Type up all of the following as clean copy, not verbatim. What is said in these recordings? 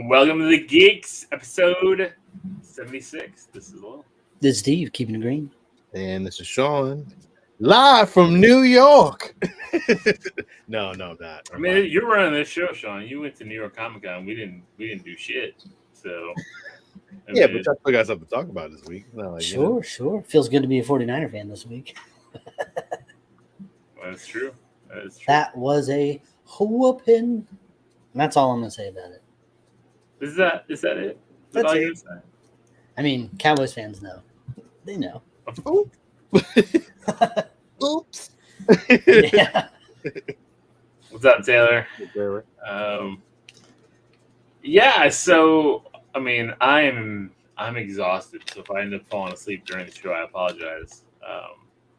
Welcome to the Geekz, episode 76. This is Will. This is Steve, keeping it green. And this is Sean, live from New York. No, I'm not. I mean, you're running this show, Sean. You went to New York Comic Con. We didn't do shit. So but I still got something to talk about this week. Like, sure. Feels good to be a 49er fan this week. That's true. That was a whooping. And that's all I'm gonna say about it. Is that it? That's it. I mean, Cowboys fans know. They know. Oops. Yeah. What's up, Taylor? Yeah. So, I mean, I'm exhausted. So if I end up falling asleep during the show, I apologize.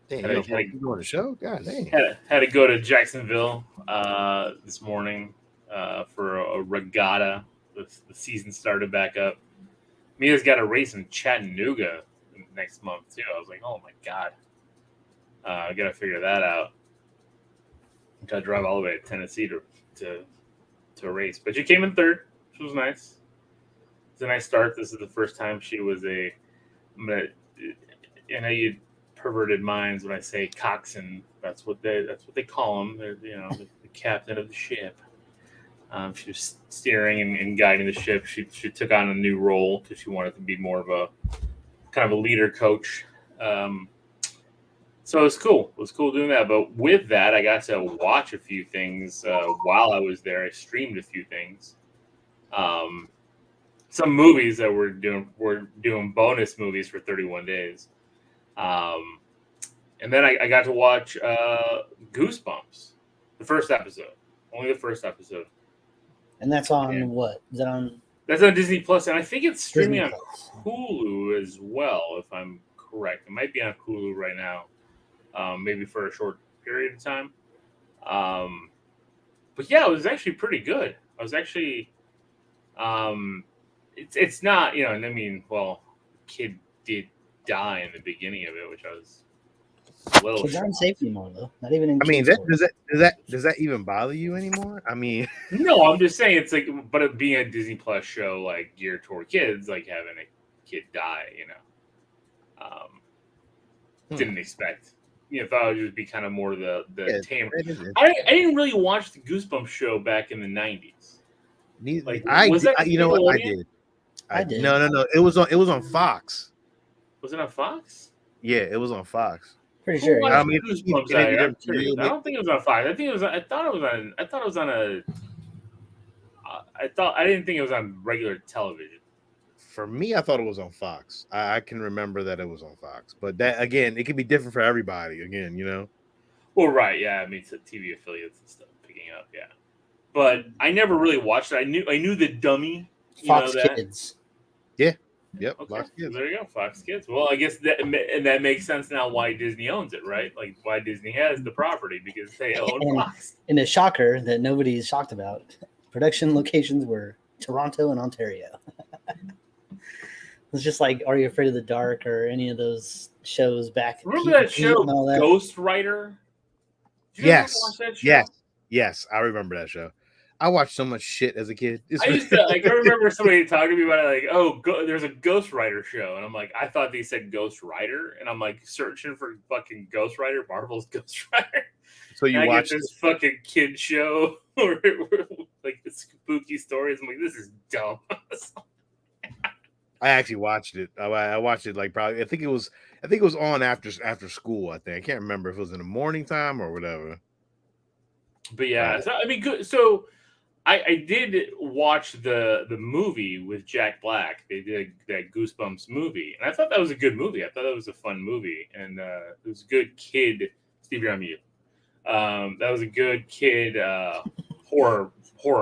Damn, you on the show? God dang. Had to go to Jacksonville this morning for a regatta. The season started back up. Mia's got a race in Chattanooga next month too. I was like, oh my god, I gotta figure that out. Gotta drive all the way to Tennessee to race. But she came in third, which was nice. It's a nice start. This is the first time she was I know you perverted minds when I say coxswain. That's what they call him. They're the captain of the ship. She was steering and guiding the ship. She took on a new role because she wanted to be more of a kind of a leader coach. So it was cool. It was cool doing that. But with that, I got to watch a few things while I was there. I streamed a few things. Some movies that we're doing bonus movies for 31 days. And then I got to watch Goosebumps, the first episode. Only the first episode. And that's on what? Is that on? That's on Disney Plus, and I think it's streaming on Hulu as well, if I'm correct. It might be on Hulu right now, maybe for a short period of time. But yeah, it was actually pretty good. I was actually, it's not, and I mean, well, the kid did die in the beginning of it, which I was a little. Kids aren't safe anymore, though. Not even in. I mean, does that even bother you anymore? I mean, no, I'm just saying it's like, but it being a Disney Plus show like geared toward kids, like having a kid die, didn't expect. Thought it would just be kind of more the tame. I didn't really watch the Goosebumps show back in the 90s. I did. No. It was on Fox. Was it on Fox? Yeah, it was on Fox. Pretty sure. I mean, I don't think it was on Fox. I didn't think it was on regular television. For me, I thought it was on Fox. I can remember that it was on Fox, but that again, it can be different for everybody. Again, Well, right, yeah. I mean, it's TV affiliates and stuff picking up, yeah. But I never really watched it. I knew the dummy. Fox Kids. Yeah. Yep. Okay. Fox Kids. There you go, Fox Kids. Well, I guess that makes sense now why Disney owns it, right? Like why Disney has the property because they own Fox. And a shocker that nobody's shocked about, production locations were Toronto and Ontario. It's just like Are You Afraid of the Dark or any of those shows back. Remember that show, Ghost Rider? Yes. Yes, I remember that show. I watched so much shit as a kid. I remember somebody talking to me about it, like, there's a Ghost Rider show. And I'm like, I thought they said Ghost Rider. And I'm like searching for fucking Ghost Rider, Marvel's Ghost Rider. So you watched this fucking kid show or like the spooky stories. I'm like, this is dumb. I actually watched it. I watched it like probably. I think it was on after school. I can't remember if it was in the morning time or whatever. But yeah, so I mean, good. So I did watch the movie with Jack Black. They did that Goosebumps movie, and I thought that was a good movie. I thought that was a fun movie, and it was a good kid. Steve, you're on mute. That was a good kid horror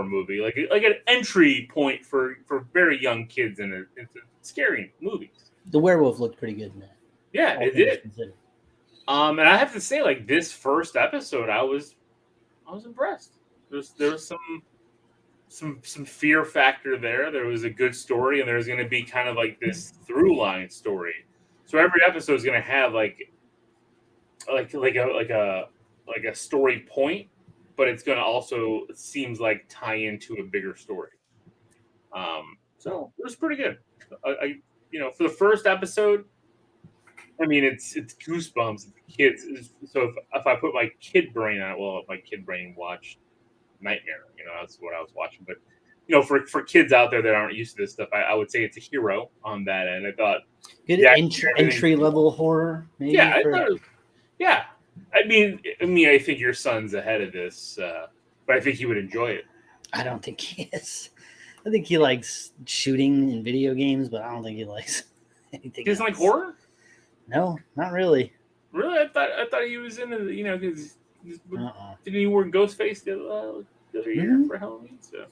movie, like an entry point for very young kids into scary movies. The werewolf looked pretty good in that. Yeah, it did. And I have to say, like this first episode, I was impressed. There was some fear factor there. There was a good story, and there's going to be kind of like this through line story. So every episode is going to have like a story point, but it's going to also, it seems like, tie into a bigger story. So it was pretty good. For the first episode, I mean, it's goosebumps. Kids. So if I put my kid brain on it, well, my kid brain watched Nightmare. That's what I was watching. But for kids out there that aren't used to this stuff, I would say it's a hero on that end. I thought Good entry level horror, maybe. Yeah, I thought yeah. I mean, I think your son's ahead of this, but I think he would enjoy it. I don't think he is. I think he likes shooting in video games, but I don't think he likes anything. He doesn't like horror? No, not really. Really? I thought he was into because didn't he wear Ghostface the other year for Halloween? So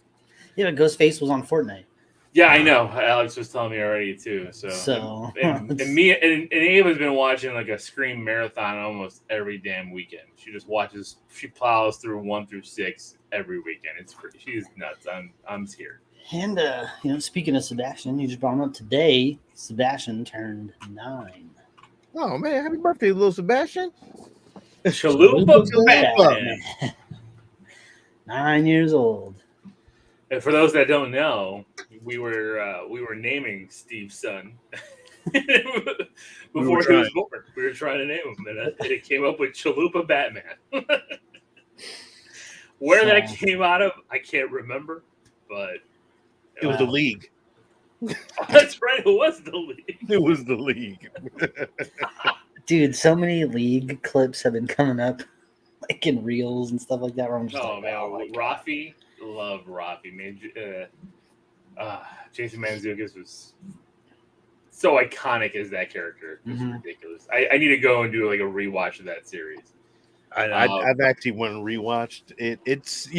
yeah, but Ghostface was on Fortnite. Yeah, I know. Alex was telling me already too. So and me and Ava has been watching like a Scream marathon almost every damn weekend. She plows through 1 through 6 every weekend. She's nuts. I'm scared. And speaking of Sebastian, you just brought him up today. Sebastian turned 9. Oh man, happy birthday, little Sebastian! Chalupa Sebastian. 9 years old. And for those that don't know, we were naming Steve's son before he was born. We were trying to name him, and it came up with Chalupa Batman. Where that came out of, I can't remember, but it was the league. That's right, it was the league. It was the league. Dude, so many league clips have been coming up, like in reels and stuff like that. Where I'm just Rafi. Love Rafi, man. Jason Mantzoukas was so iconic as that character. It was ridiculous. I need to go and do like a rewatch of that series. I've actually went and rewatched it. It's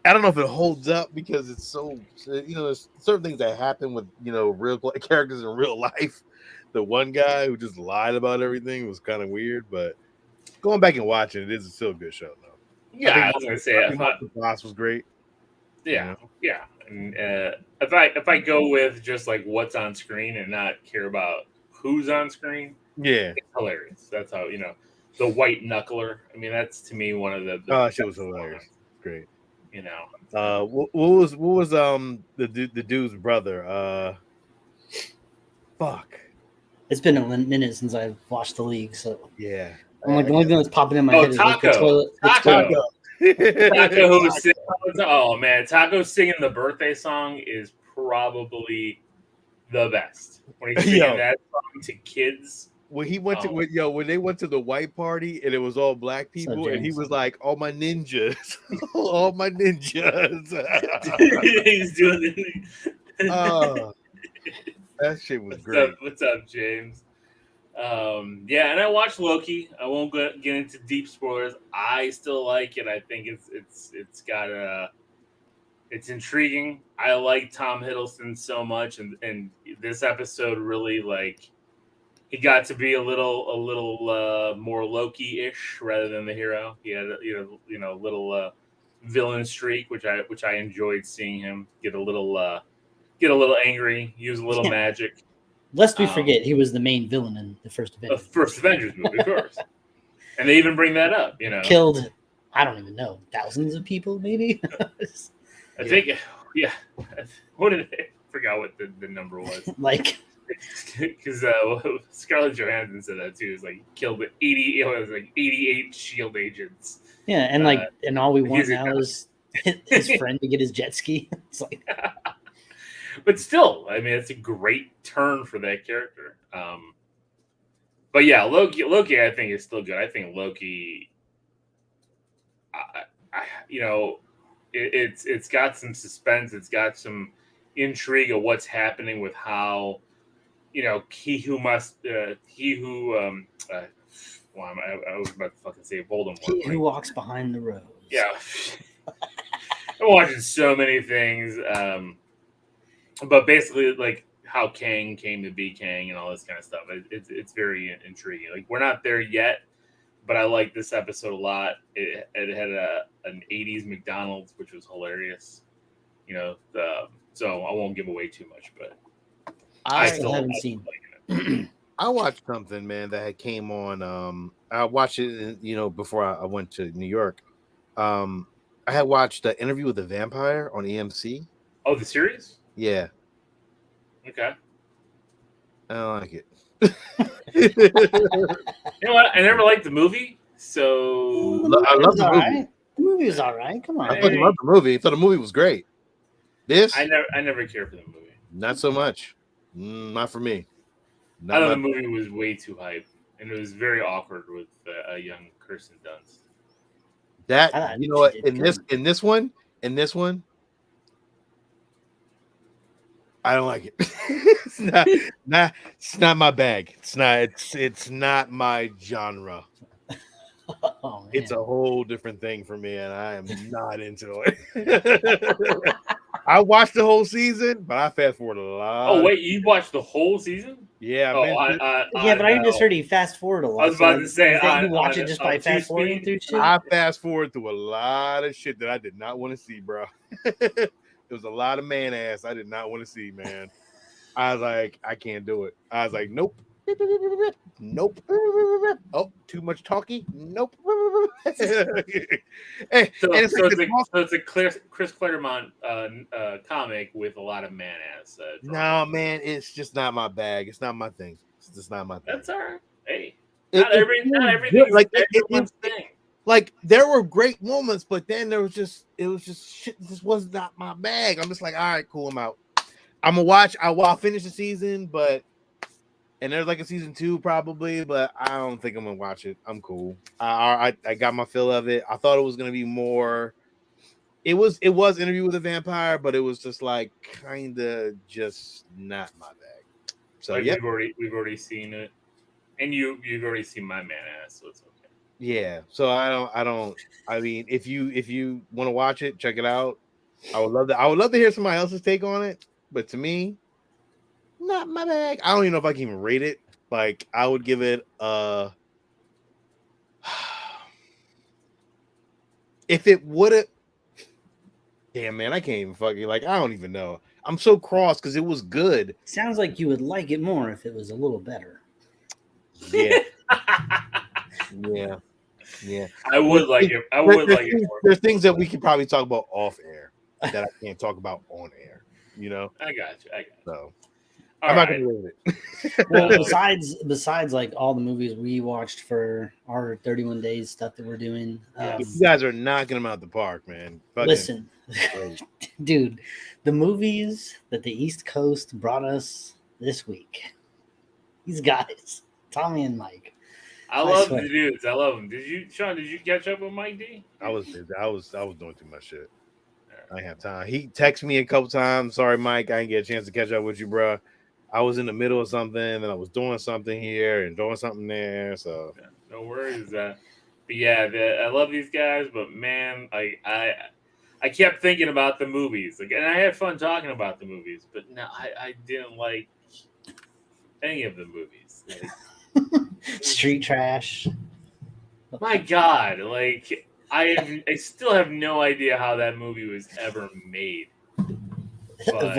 I don't know if it holds up because it's so there's certain things that happen with real characters in real life. The one guy who just lied about everything was kind of weird, but going back and watching it is still a good show though. Yeah, I was gonna say the boss was great. Yeah. And if I go with just like what's on screen and not care about who's on screen, it's hilarious. That's how the white knuckler. I mean, that's to me one of the shit was hilarious. Great. What was the dude's brother? Fuck. It's been a minute since I've watched the league, so yeah. I'm like the only thing that's popping in my head is Taco. Taco. Taco Taco singing the birthday song is probably the best. When he's singing that song to kids. When he went when they went to the white party and it was all black people and he was like, all my ninjas. All my ninjas. He's doing it. That shit was great. What's up, James? And I watched Loki. I won't get into deep spoilers. I still like it. I think it's intriguing. I like Tom Hiddleston so much, and this episode really he got to be a little more Loki-ish rather than the hero. He had a little villain streak, which I enjoyed seeing him get a little angry, use a little magic. Lest we forget, he was the main villain in the first Avengers. The first Avengers movie, of course. And they even bring that up, Killed, I don't even know, thousands of people, maybe? I think, what did I forgot what the number was. Because Scarlett Johansson said that too. It's like killed 88 SHIELD agents. Yeah, and and all we want now is his friend to get his jet ski. It's like... But still, I mean, it's a great turn for that character. But yeah, Loki, I think is still good. I think Loki, it's got some suspense. It's got some intrigue of what's happening with how, I was about to fucking say Voldemort. He who walks behind the rose. Yeah. I'm watching so many things. But basically, how Kang came to be Kang and all this kind of stuff. It's very intriguing. We're not there yet, but I like this episode a lot. It had an 80s McDonald's, which was hilarious. So I won't give away too much, but I still haven't seen it. I watched something, man, that had came on. I watched it, before I went to New York. I had watched the Interview with the Vampire on EMC. Oh, the series? Yeah, Okay. I don't like it. You know what? I never liked the movie, so I love the movie. Right. The movie was all right. Come on. I fucking love the movie. I thought the movie was great. This, I never cared for the movie. not so much. Not for me. I Not thought my. the movie was way too hype, and it was very awkward with a young Kirsten Dunst. That I thought you know she what did in this one, I don't like it. it's not my bag. It's not my genre. Oh, man. It's a whole different thing for me, and I am not into it. I watched the whole season, but I fast forward a lot. Oh wait, you watched the whole season? Yeah, Oh, Yeah, but I no. just heard you fast forward a lot. I was about to say, is that you watch it just by on fast forwarding two-speed? through shit. I fast forward through a lot of shit that I did not want to see, bro. There was a lot of man ass I did not want to see, man. I was like, I can't do it. I was like, nope. Nope. Oh, too much talky. Nope. Hey, So, and it's a Chris Claremont comic with a lot of man ass. no, man, it's just not my bag. It's not my thing. It's just not my thing. That's all right. Hey, Not everything's like everyone's thing. Like there were great moments, but then it was just shit. This was not my bag. I'm just like, all right, cool. I'm out. I'm gonna watch. I'll finish the season, and there's like a season 2 probably, but I don't think I'm gonna watch it. I'm cool. I got my fill of it. I thought it was gonna be more. It was Interview with a Vampire, but it was just like kind of just not my bag. So like yeah, we've already seen it, and you've already seen my man ass, so it's okay. yeah. So I don't. I mean, if you want to watch it, check it out. I would love to hear somebody else's take on it, but to me, not my bag. I don't even know if I can even rate it. Like I would give it if it would have. Damn man, I can't even fucking I don't even know. I'm so cross because it was good. Sounds like you would like it more if it was a little better. Yeah, yeah. I would like it. I would like it more. There's things that we could probably talk about off air that I can't talk about on air. You know. I got you. So All I'm right. not gonna rate it. Well, besides like all the movies we watched for our 31 days stuff that we're doing, You guys are knocking them out the park, man. Fucking listen, great. dude, the movies that the East Coast brought us this week, these guys, Tommy and Mike. I love the dudes. I love them. Sean? Did you catch up with Mike D? I was doing too much shit. I didn't have time. He texted me a couple times. Sorry, Mike, I didn't get a chance to catch up with you, bro. I was in the middle of something, and I was doing something here and doing something there. So yeah, no worries. But yeah, I love these guys. But man, I kept thinking about the movies, and I had fun talking about the movies. But no, I didn't like any of the movies. Street Trash. My God, I still have no idea how that movie was ever made. A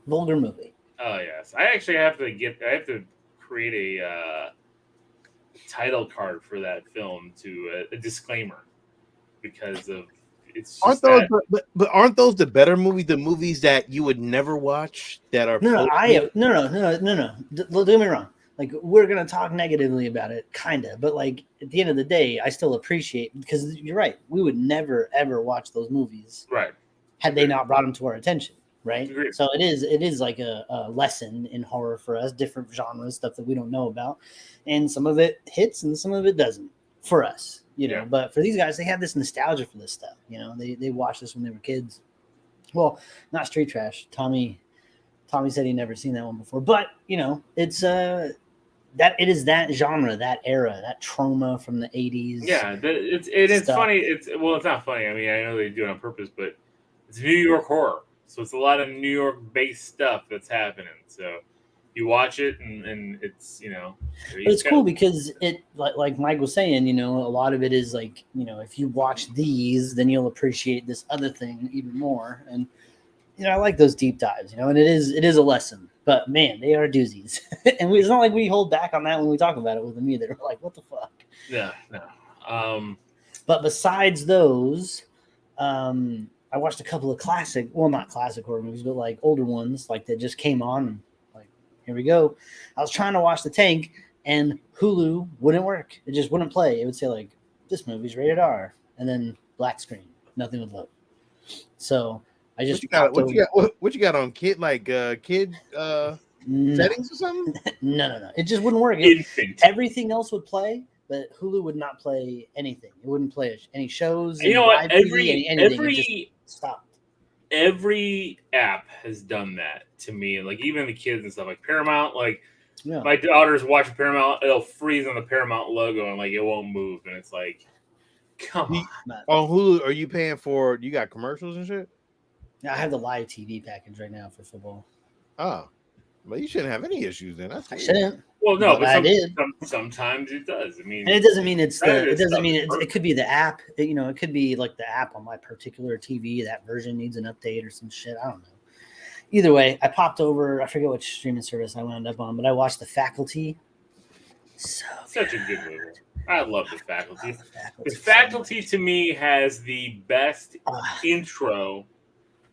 vulgar movie. Oh yes, I actually have to create a title card for that film to a disclaimer because of it's. Just aren't those the better movies? The movies that you would never watch that are no. Don't get me wrong. Like we're gonna talk negatively about it, kinda, but like at the end of the day, I still appreciate because you're right. We would never ever watch those movies, right? Had they not brought them to our attention. Right. Agreed. So it is like a lesson in horror for us, different genres, stuff that we don't know about. And some of it hits and some of it doesn't for us, you know, but for these guys, they have this nostalgia for this stuff. You know, they watched this when they were kids. Well, not Street Trash. Tommy said he'd never seen that one before, but you know, it's that it is that genre, that era, that trauma from the 80s. Yeah. It's funny. It's not funny. I mean, I know they do it on purpose, but it's New York horror. So it's a lot of New York-based stuff that's happening. So you watch it, and it's but it's cool because it like Mike was saying, you know, a lot of it is like, you know, if you watch these, then you'll appreciate this other thing even more. And you know, I like those deep dives, you know, and it is a lesson. But man, they are doozies, and it's not like we hold back on that when we talk about it with them either. We're like, what the fuck? Yeah, no. But besides those. I watched a couple of classic, well, not classic horror movies, but like older ones, like that just came on. And like, here we go. I was trying to watch The Tank, and Hulu wouldn't work. It just wouldn't play. It would say like, this movie's rated R, and then black screen. Nothing would load. So I just what you got on kid settings or something? No. It just wouldn't work. Everything else would play, but Hulu would not play anything. It wouldn't play any shows. You know what? Anything. It just stopped. Every app has done that to me. Like even the kids and stuff, like Paramount. Like my daughter's watching Paramount, it'll freeze on the Paramount logo and like it won't move, and it's like, come on. On Hulu, are you paying for? You got commercials and shit? Yeah, I have the live TV package right now for football. Oh, well, you shouldn't have any issues then. I shouldn't. Well, no, but I did. Sometimes it does. I mean, and it doesn't mean it's the. It doesn't mean it could be the app. It could be like the app on my particular TV. That version needs an update or some shit. I don't know. Either way, I popped over. I forget which streaming service I wound up on, but I watched The Faculty. Such a good movie. I love The Faculty. The Faculty to me has the best intro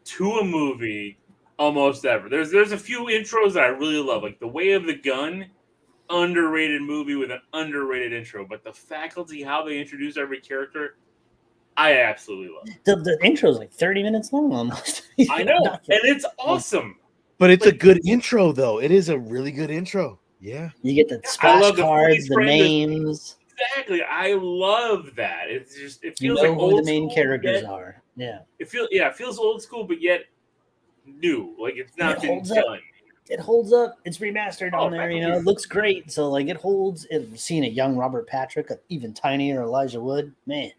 to a movie almost ever. There's a few intros that I really love, like The Way of the Gun, underrated movie with an underrated intro. But The Faculty, how they introduce every character, I absolutely love. The intro is like 30 minutes long almost. I know, and it's awesome. But it's a good intro, though. It is a really good intro. Yeah, you get the splash cards, the names. Exactly, I love that. It's just it feels like who the main characters are. Yeah, it feels old school, but yet new. Like it's not been done. It holds up. It's remastered on there. It looks great. So like it holds. Seeing a young Robert Patrick, an even tinier Elijah Wood, man.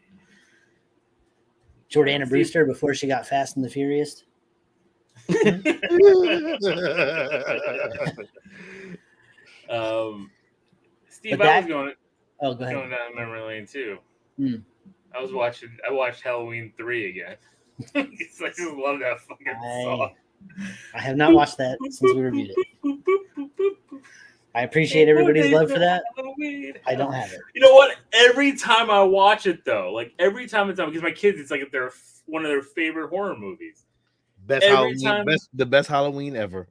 Jordana Brewster before she got Fast and the Furious. Steve, I was going. Oh, go ahead. Going down memory lane too. I watched Halloween 3 again. I just love that fucking song. I have not watched that since we reviewed it. I appreciate everybody's love for that. I don't have it. You know what? Every time I watch it, though, like every time it's on, because my kids, it's like one of their favorite horror movies. The best Halloween ever.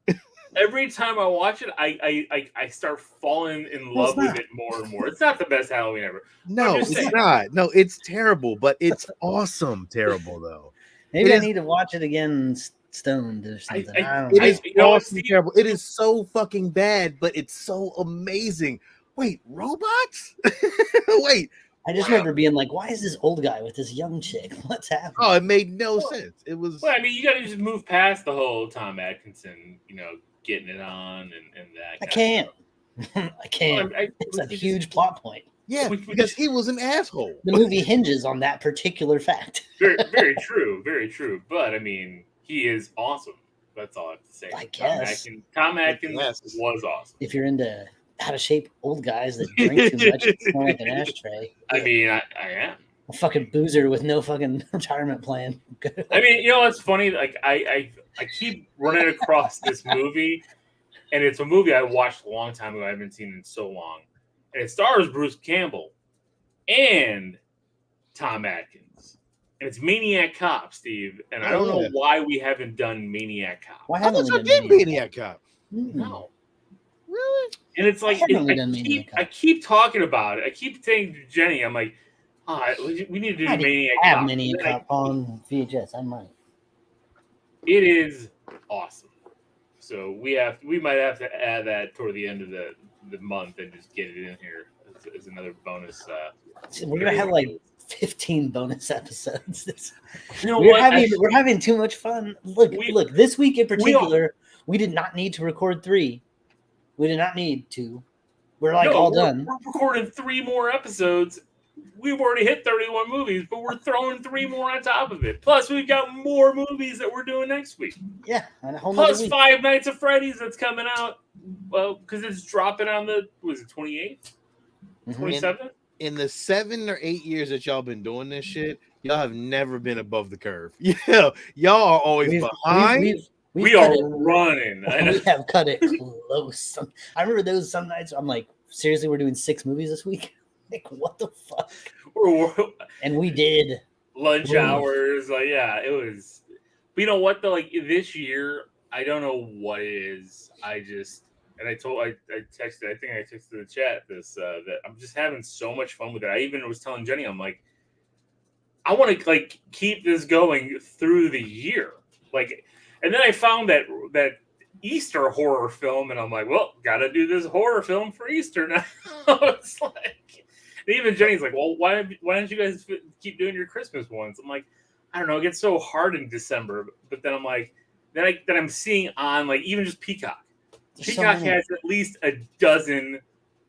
Every time I watch it, I start falling in love with it more and more. It's not the best Halloween ever. No, it's not. No, it's terrible, but it's awesome. Terrible though. Maybe I need to watch it again. Stoned or something. It is awesome, terrible. It is so fucking bad, but it's so amazing. Wait, robots? Wait. I just remember being like, why is this old guy with this young chick? What's happening? Oh, it made no sense. It was. Well, I mean, you got to just move past the whole Tom Atkinson, getting it on and that. I can't. I can't. Well, it's a huge plot point. Yeah, because he was an asshole. The movie hinges on that particular fact. Very, very true. Very true. But I mean, he is awesome. That's all I have to say. I guess. Tom Atkins was awesome. If you're into out of shape old guys that drink too much and smell like an ashtray. I mean, I am. A fucking boozer with no fucking retirement plan. I mean, what's funny? Like, I keep running across this movie, and it's a movie I watched a long time ago. I haven't seen it in so long. And it stars Bruce Campbell and Tom Atkins. And it's Maniac Cop, Steve. And I don't know why we haven't done Maniac Cop. Why haven't we done Maniac Cop? No. Really? And it's like, I keep talking about it. I keep saying to Jenny, I'm like, we need to do Maniac Cop. I have Maniac Cop on VHS. I might. It is awesome. So we might have to add that toward the end of the month and just get it in here as another bonus. We're gonna have like 15 bonus episodes. We're having too much fun. Look, this week in particular, we did not need to record 3. We did not need to. We're all done. We're recording 3 more episodes. We've already hit 31 movies, but we're throwing 3 more on top of it. Plus, we've got more movies that we're doing next week. Yeah, and a whole plus week. 5 Nights at Freddy's that's coming out. Well, because it's dropping on the 28th, 27th. In the 7 or 8 years that y'all been doing this shit, y'all have never been above the curve. Yeah, y'all are always behind. We are running. We have cut it close. I remember those some nights. I'm like, seriously, we're doing 6 movies this week. Like, what the fuck? And we did. lunch Ooh. hours. Like, yeah, it was. But you know what though? Like this year, I don't know what it is. I just and I texted. I think I texted the chat this that I'm just having so much fun with it. I even was telling Jenny, I'm like, I want to like keep this going through the year. Like, and then I found that Easter horror film, and I'm like, well, gotta do this horror film for Easter now. It's like, and even Jenny's like, well, why don't you guys keep doing your Christmas ones? I'm like, I don't know, it gets so hard in December. But then I'm like, then I'm seeing on like even just Peacock. Peacock has at least a dozen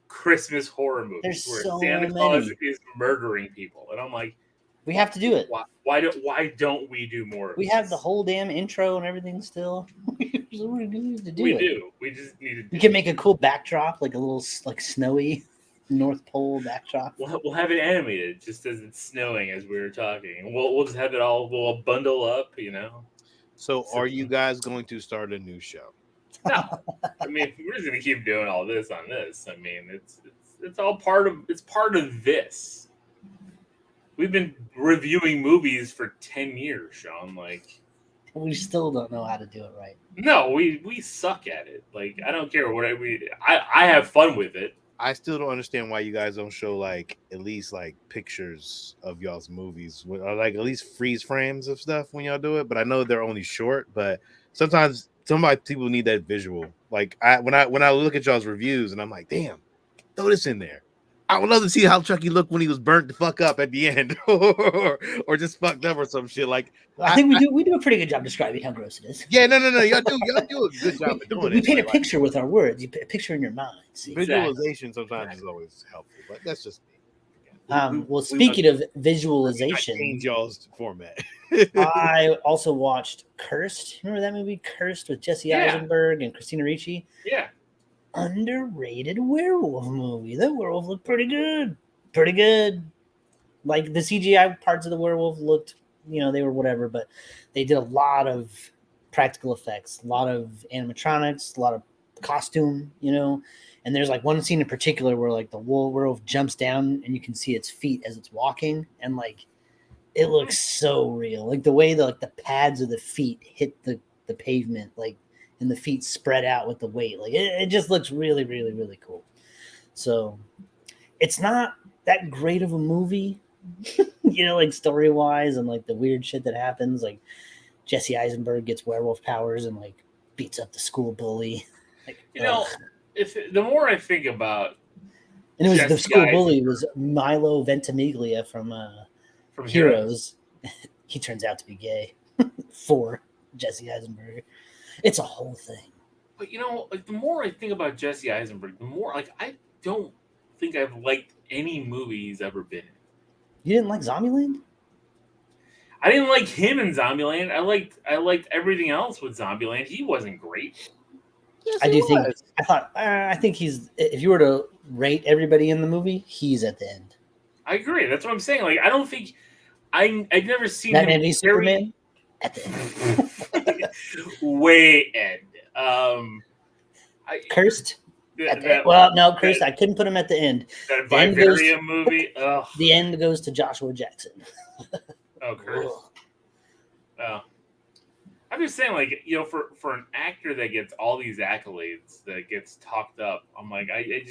Christmas horror movies There's where so Santa Claus many. is murdering people, and I'm like, We have to do it. why don't we do more of We this? have the whole damn intro and everything still. We need to do We it. do. We just need to do You can make a cool backdrop, like a little like snowy North Pole backdrop. We'll have it animated just as it's snowing as we were talking. And we'll just have it all. We'll bundle up, you know. So, are you guys going to start a new show? No, I mean we're just gonna keep doing all this on this. I mean it's all part of this. We've been reviewing movies for 10 years, Sean. Like We still don't know how to do it right. no, we suck at it. Like I don't care what I have fun with it. I still don't understand why you guys don't show like at least like pictures of y'all's movies, or like at least freeze frames of stuff when y'all do it. But I know they're only short. But sometimes people need that visual. Like when I look at y'all's reviews and I'm like, damn, throw this in there. I would love to see how Chucky looked when he was burnt the fuck up at the end, or just fucked up or some shit. Like I think we do a pretty good job describing how gross it is. yeah, no, y'all do a good job of doing it. We paint a picture with our words. You put a picture in your mind. See? Visualization sometimes is always helpful, but that's just me. Well, speaking of visualization, change y'all's format. I also watched Cursed. Remember that movie, Cursed, with Jesse Eisenberg and Christina Ricci? Yeah. Underrated werewolf movie. That werewolf looked pretty good. Pretty good. Like the CGI parts of the werewolf looked, they were whatever, but they did a lot of practical effects, a lot of animatronics, a lot of costume, And there's like one scene in particular where like the werewolf jumps down and you can see its feet as it's walking, and like it looks so real. Like the way the pads of the feet hit the pavement, like, and the feet spread out with the weight. Like it just looks really, really, really cool. So it's not that great of a movie, like story wise, and like the weird shit that happens. Like Jesse Eisenberg gets werewolf powers and like beats up the school bully. Like, if the more I think about, and it was the school bully was Milo Ventimiglia from Heroes. He turns out to be gay for Jesse Eisenberg. It's a whole thing. But like the more I think about Jesse Eisenberg, the more like I don't think I've liked any movie he's ever been in. You didn't like Zombieland? I didn't like him in Zombieland. I liked everything else with Zombieland. He wasn't great. Yes, I think he's, if you were to rate everybody in the movie, he's at the end. I agree. That's what I'm saying. Like I don't think I've never seen Batman v Superman at the end. Way end. Cursed. Cursed. I couldn't put him at the end. That Vivarium movie. Ugh. The end goes to Joshua Jackson. Oh, Cursed. Oh. I'm just saying, like, for an actor that gets all these accolades, that gets talked up, I'm like, I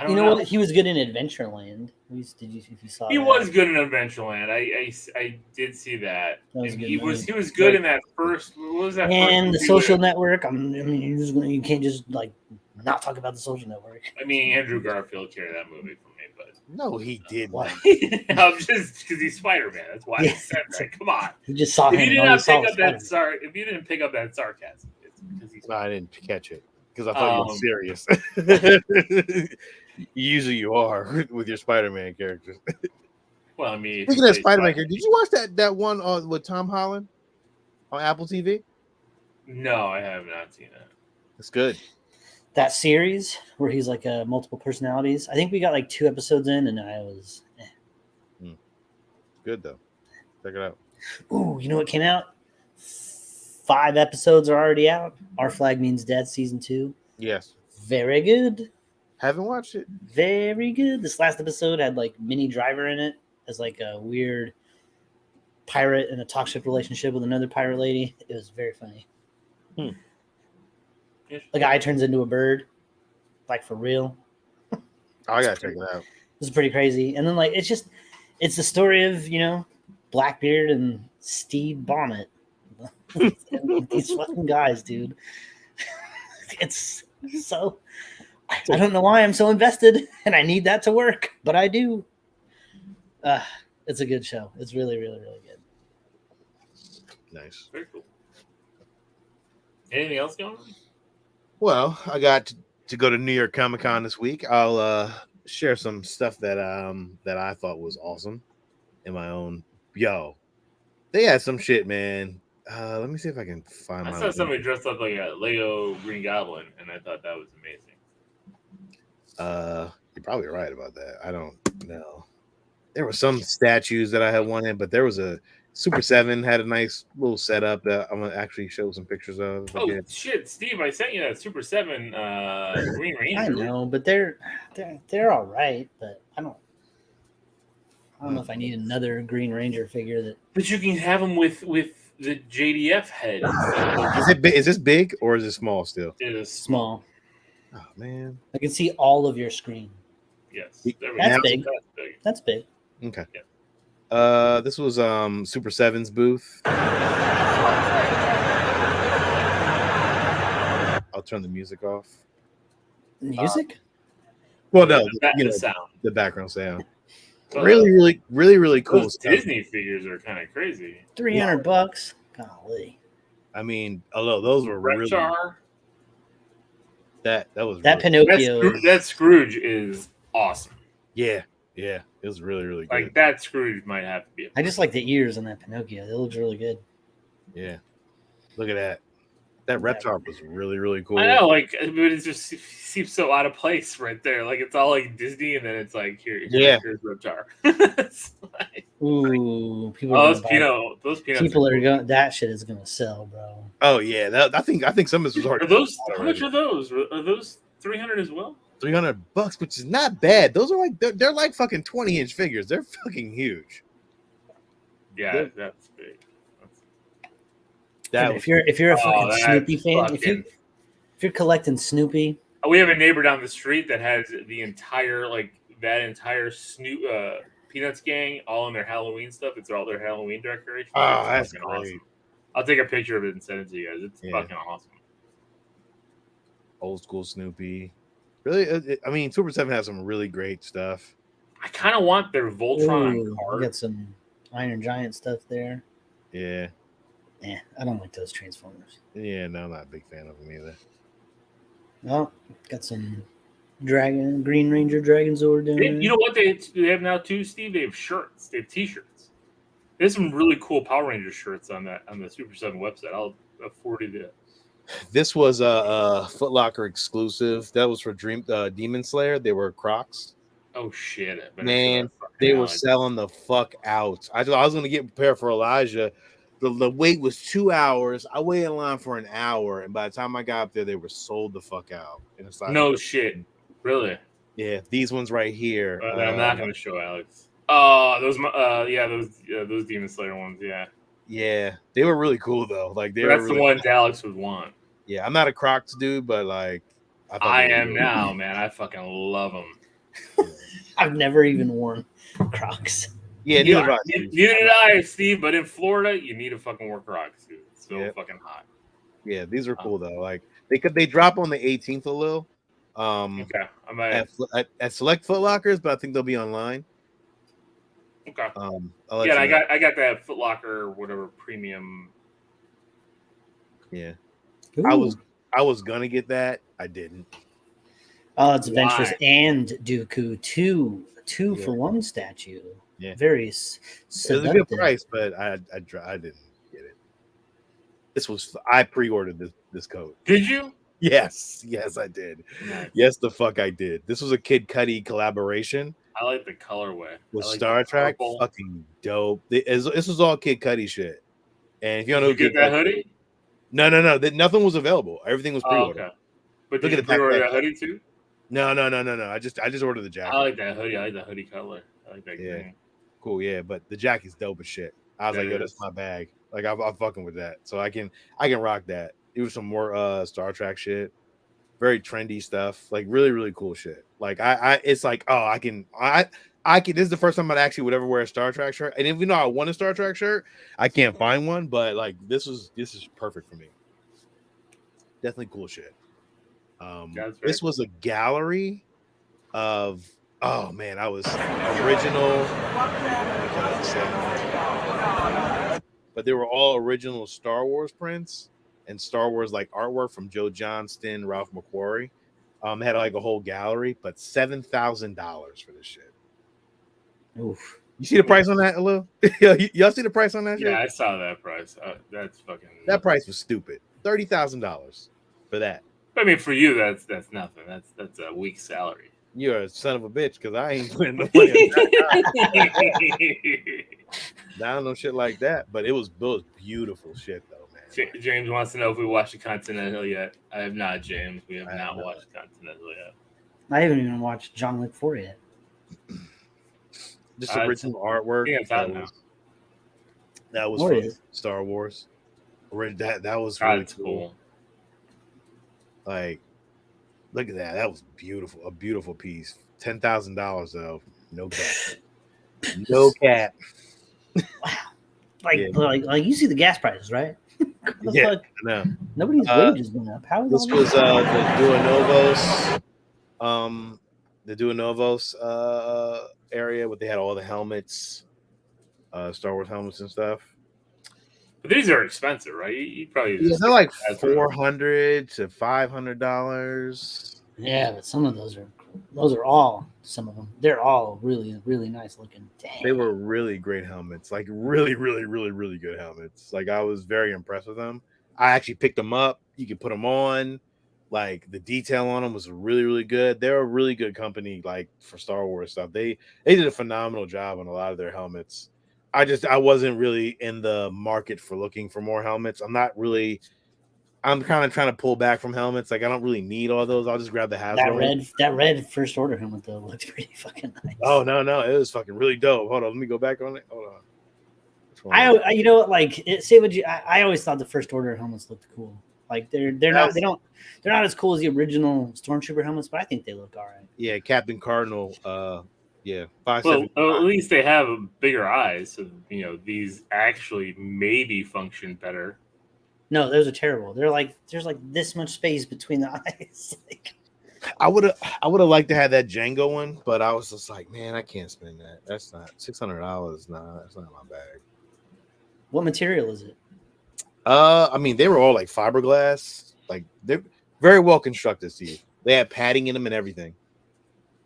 don't know. What? He was good in Adventureland. If you saw he was good in Adventureland. I did see that. He was good in that first. What was that? And The Social Network. You can't just like not talk about The Social Network. I mean, Andrew Garfield carried that movie for me, but no, he didn't. I'm just because he's Spider-Man. That's why I said that. Come on. You just saw him. If you didn't pick up that sarcasm, it's because he's. No, I didn't catch it because I thought you were serious. Usually you are with your Spider-Man characters. Well, I mean, speaking of Spider-Man character, did you watch that one with Tom Holland on Apple TV? No, I have not seen that. It's good. That series where he's like multiple personalities. I think we got like 2 episodes in, and I was. Good though. Check it out. Ooh, you know what came out? 5 episodes are already out. Our Flag Means Death season 2. Yes. Very good. Haven't watched it. Very good. This last episode had like Minnie Driver in it as like a weird pirate in a toxic relationship with another pirate lady. It was very funny. The guy turns into a bird, like for real. I gotta check it out. This is pretty crazy. And then like it's the story of Blackbeard and Steve Bonnet. And these fucking guys, dude. It's so I don't know why I'm so invested and I need that to work, but I do. It's a good show. It's really, really, really good. Nice. Very cool. Anything else going on? Well, I got to go to New York Comic Con this week. I'll share some stuff that I thought was awesome in my own. Yo, they had some shit, man. Let me see if I can find. I saw somebody dressed up like a Lego Green Goblin, and I thought that was amazing. You're probably right about that. I don't know. There were some statues that I had wanted, but there was a Super 7 had a nice little setup that I'm gonna actually show some pictures of. Oh shit, Steve! I sent you that Super 7 Green Ranger. I know, but they're all right. But I don't know if I need another Green Ranger figure that. But you can have them with the JDF head. Is it big? Is this big or is it small still? It is Small. Oh man, I can see all of your screen. Yes, That's big. That's big. Okay. Yeah. This was Super 7's booth. I'll turn the music off. Music? Well, no, the sound, the background sound. Well, Really cool those stuff. Disney figures are kind of crazy. $300. Golly. I mean, although those were really Reptar. that was That really, Pinocchio. That Scrooge is awesome. yeah, it was really good. Like that Scrooge might have to be. I just like the ears on that Pinocchio. It looks really good. Yeah, look at that. That Reptar was really cool. I know, like, but it just seems so out of place right there. Like it's all like Disney, and then it's like here's Reptar. It's like, Ooh, people. those peanuts. People are going. That shit is gonna sell, bro. Oh yeah, I think some of this was already. Are those? How much are those? Are those 300 as well? $300, which is not bad. Those are like they're like fucking 20-inch figures. They're fucking huge. Yeah, that's big. If you're a fucking Snoopy fan, if you're collecting Snoopy, we have a neighbor down the street that has the entire Snoop Peanuts gang all in their Halloween stuff. It's all their Halloween decorations. Oh, that's fucking great. awesome. I'll take a picture of it and send it to you guys. It's fucking awesome. Old school Snoopy. Really, I mean, Super 7 has some really great stuff. I kind of want their Voltron we card. got some Iron Giant stuff there. Yeah. I don't like those Transformers. Yeah, no, I'm not a big fan of them either. Oh, got some Green Ranger Dragon Zord down there. You know what they have now too, Steve? They have shirts. They have T-shirts. There's some really cool Power Ranger shirts on the Super 7 website. I'll forward you that. This was a Foot Locker exclusive. That was for Demon Slayer. They were Crocs. Oh shit! Man, they were selling the fuck out. I was gonna get prepared for Elijah. The wait was 2 hours. I waited in line for an hour, and by the time I got up there, they were sold the fuck out. And it's like, no shit, really? Yeah, these ones right here. I'm not gonna show Alex. Oh, those Demon Slayer ones. Yeah, they were really cool though. Like that's really the ones Alex would want. Yeah, I'm not a Crocs dude, but like I am now, man. I fucking love them. I've never even worn Crocs. Yeah, neither did I, Steve. But in Florida, you need to fucking wear Crocs, dude. It's so fucking hot. Yeah, these are cool though. Like they drop on the 18th a little. Okay, I might at select Foot Lockers, but I think they'll be online. Okay. I got that Foot Locker whatever premium. Yeah. Ooh. I was gonna get that. I didn't. Oh, it's Ventress and Dooku. Two for one statue. Yeah. Very It was seductive. a good price, but I didn't get it. I pre-ordered this coat. Did you? Yes, I did. Nice. Yes, the fuck I did. This was a Kid Cudi collaboration. I like the colorway With Star Trek. Fucking dope. This was all Kid Cudi shit. And if you don't know, did you get that hoodie? No. Nothing was available. Everything was pre-ordered. Okay. But did you pre-order that hoodie too? No. I just ordered the jacket. I like that hoodie. I like the hoodie color. I like that green. Cool, yeah. But the jacket's dope as shit. I was That like, yo, is. that's my bag. Like I'm fucking with that. So I can rock that. It was some more Star Trek shit. Very trendy stuff. Like really, really cool shit. Like it's like, oh, I can this is the first time I actually would ever wear a Star Trek shirt. And even though I want a Star Trek shirt, I can't find one, but like this is perfect for me. Definitely cool shit. This was a gallery of I was original, but they were all original Star Wars prints and Star Wars like artwork from Joe Johnston, Ralph McQuarrie. They had like a whole gallery, but $7,000 for this shit. Oof. You see the price on that, Lil? Y'all see the price on that shit? Yeah, I saw that price. That's fucking. That price was stupid. $30,000 for that. I mean, for you, that's nothing. That's a week's salary. You're a son of a bitch because I ain't putting no money on that. Down no shit like that, but it was beautiful shit though, man. James wants to know if we watched the Continental yet. I have not, James. We have not watched Continental yet. I haven't even watched John Wick 4 yet. Just original artwork. That was from Star Wars. That was really cool. Like, look at that. That was beautiful. A beautiful piece. $10,000 though. No cap. No cap. Wow. Like you see the gas prices, right? Yeah, I know. Nobody's wages went up. How is this was the Duanovos area where they had all the helmets, Star Wars helmets and stuff. But these are expensive, right? You probably they're like $400 to $500. Yeah, but some of those are all some of them. They're all really, really nice looking. Dang. They were really great helmets, like really, really, really, really good helmets. Like I was very impressed with them. I actually picked them up. You could put them on. Like the detail on them was really, really good. They're a really good company, like for Star Wars stuff. They did a phenomenal job on a lot of their helmets. I wasn't really in the market for looking for more helmets. I'm kind of trying to pull back from helmets. Like I don't really need all those. I'll just grab the Hasbro. That red First Order helmet though looks pretty fucking nice. Oh no, it was fucking really dope. Hold on, let me go back on it. Hold on. I always thought the First Order helmets looked cool. Like they're not as cool as the original Stormtrooper helmets, but I think they look all right. Yeah, Captain Cardinal. Yeah, 575. Well, at least they have bigger eyes, so these actually maybe function better. No, those are terrible. They're like there's like this much space between the eyes. I would have liked to have that Django one, but I was just like, man, I can't spend that. That's not $600. Nah, that's not my bag. What material is it? I mean, they were all like fiberglass. Like they're very well constructed, Steve. They had padding in them and everything.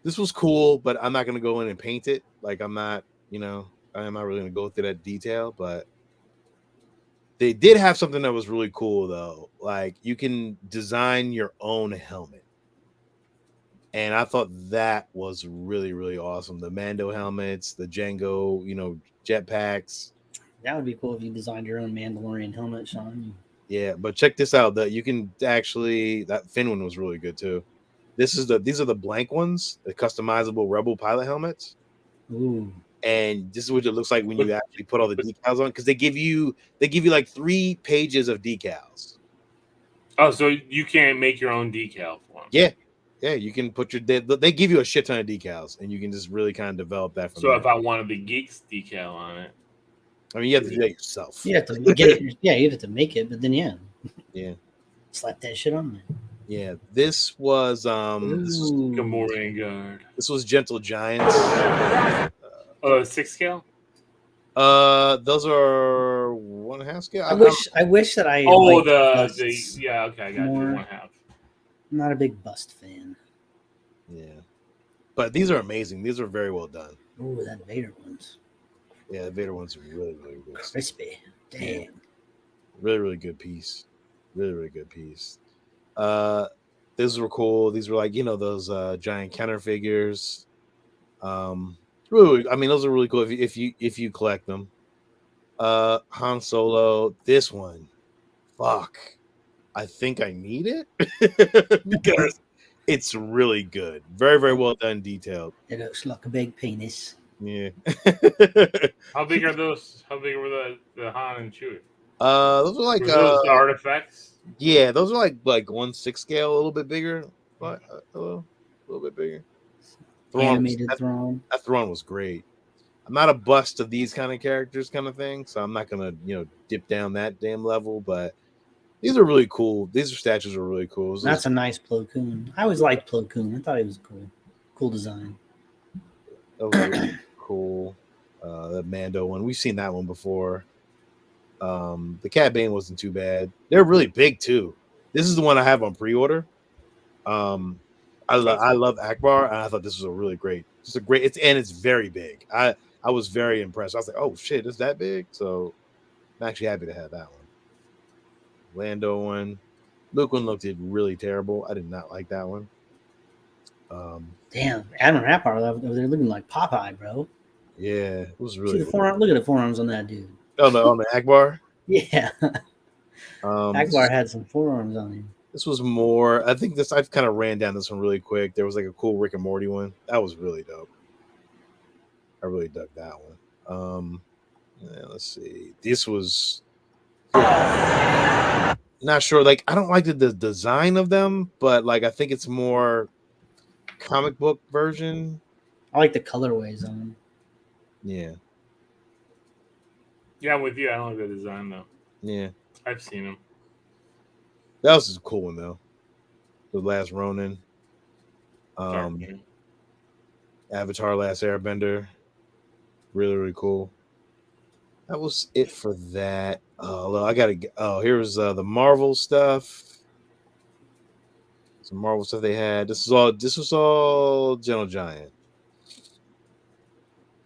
This was cool, but I'm not gonna go in and paint it. Like I'm not really gonna go through that detail, but they did have something that was really cool though. Like you can design your own helmet. And I thought that was really, really awesome. The Mando helmets, the Django, jetpacks. That would be cool if you designed your own Mandalorian helmet, Sean. Yeah, but check this out. That Finn one was really good too. These are the blank ones, the customizable Rebel pilot helmets. Ooh. And this is what it looks like when you actually put all the decals on, because they give you like 3 pages of decals. Oh, so you can't make your own decal for them? Yeah, you can put they give you a shit ton of decals, and you can just really kind of develop that from So there. if I wanted the Geekz decal on it, I mean, you have to do that yourself. You have to get it. Yeah, you have to make it, but then yeah, slap that shit on there. Yeah, this was Gamorrean Guard. This was Gentle Giants. 6 scale. Those are 1.5 scale. I wish that I. Oh, okay, I got you. 1/2. I'm not a big bust fan. Yeah, but these are amazing. These are very well done. Oh, that Vader ones. Yeah, the Vader ones are really, really good. Crispy. Damn. Yeah. Really, really good piece. Really, really good piece. These were cool. These were like, those giant Kenner figures. Really, I mean, those are really cool if you collect them. Han Solo, this one. Fuck. I think I need it because it's really good. Very, very well done, detailed. It looks like a big penis. Yeah. How big are those? How big were the Han and Chewie? Those are like Were those the artifacts? yeah, those are like 1/6 scale, a little bit bigger, but a little bit bigger. Animated Thrawn. That Thrawn was great. I'm not a bust of these kind of characters, kind of thing, so I'm not gonna dip down that damn level. But these are really cool. These statues are really cool. That's a nice Plo Koon. I always liked Plo Koon. I thought he was cool design. That was really cool. The Mando one, we've seen that one before. The Cad Bane wasn't too bad. They're really big too. This is the one I have on pre-order. I love Akbar, and I thought this was a really great. It's very big. I was very impressed. I was like, oh shit, it's that big. So I'm actually happy to have that one. Lando one, Luke one looked really terrible. I did not like that one. Damn, Admiral Akbar over there looking like Popeye, bro. Yeah, it was really. See the forearm. Look at the forearms on that dude. On the Akbar. Yeah. Akbar had some forearms on him. This was more. I think I've kind of ran down this one really quick. There was like a cool Rick and Morty one. That was really dope. I really dug that one. Let's see. This was not sure. Like, I don't like the design of them, but like I think it's more comic book version. I like the colorways on them. Yeah. Yeah, I'm with you. I don't like the design though. Yeah. I've seen them. That was a cool one though. The Last Ronin. Avatar Last Airbender. Really, really cool. That was it for that. Here's the Marvel stuff. Some Marvel stuff they had. This was all Gentle Giant.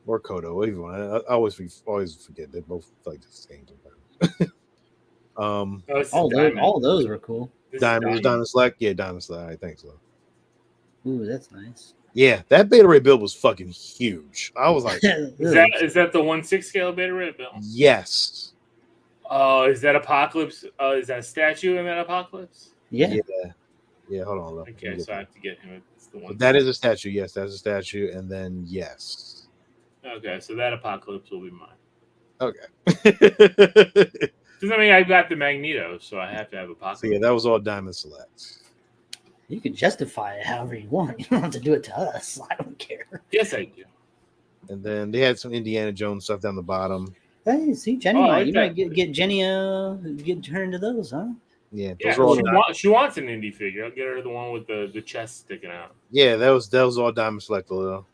Or Kodo, either one. I always forget. They both like the same sometimes. All those were cool. Diamond Select? Yeah, Diamond Select. I think so. Ooh, that's nice. Yeah, that Beta Ray build was fucking huge. I was like, is that the 1/6 scale Beta Ray build? Yes. Oh, is that Apocalypse? Is that a statue in that Apocalypse? Yeah. Hold on. Okay, so I have to get him. It's the one. That is a statue. Yes, that's a statue. And then yes. Okay, so that Apocalypse will be mine. Okay. Because I mean, I've got the Magneto, so I have to have Apocalypse. So yeah, that was all Diamond Select. You can justify it however you want. You don't have to do it to us. I don't care. Yes, I do. And then they had some Indiana Jones stuff down the bottom. Hey, see, Jenny, you might get Jenny get her into those, huh? Yeah, she wants an indie figure. I'll get her the one with the chest sticking out. Yeah, that was all Diamond Select a little.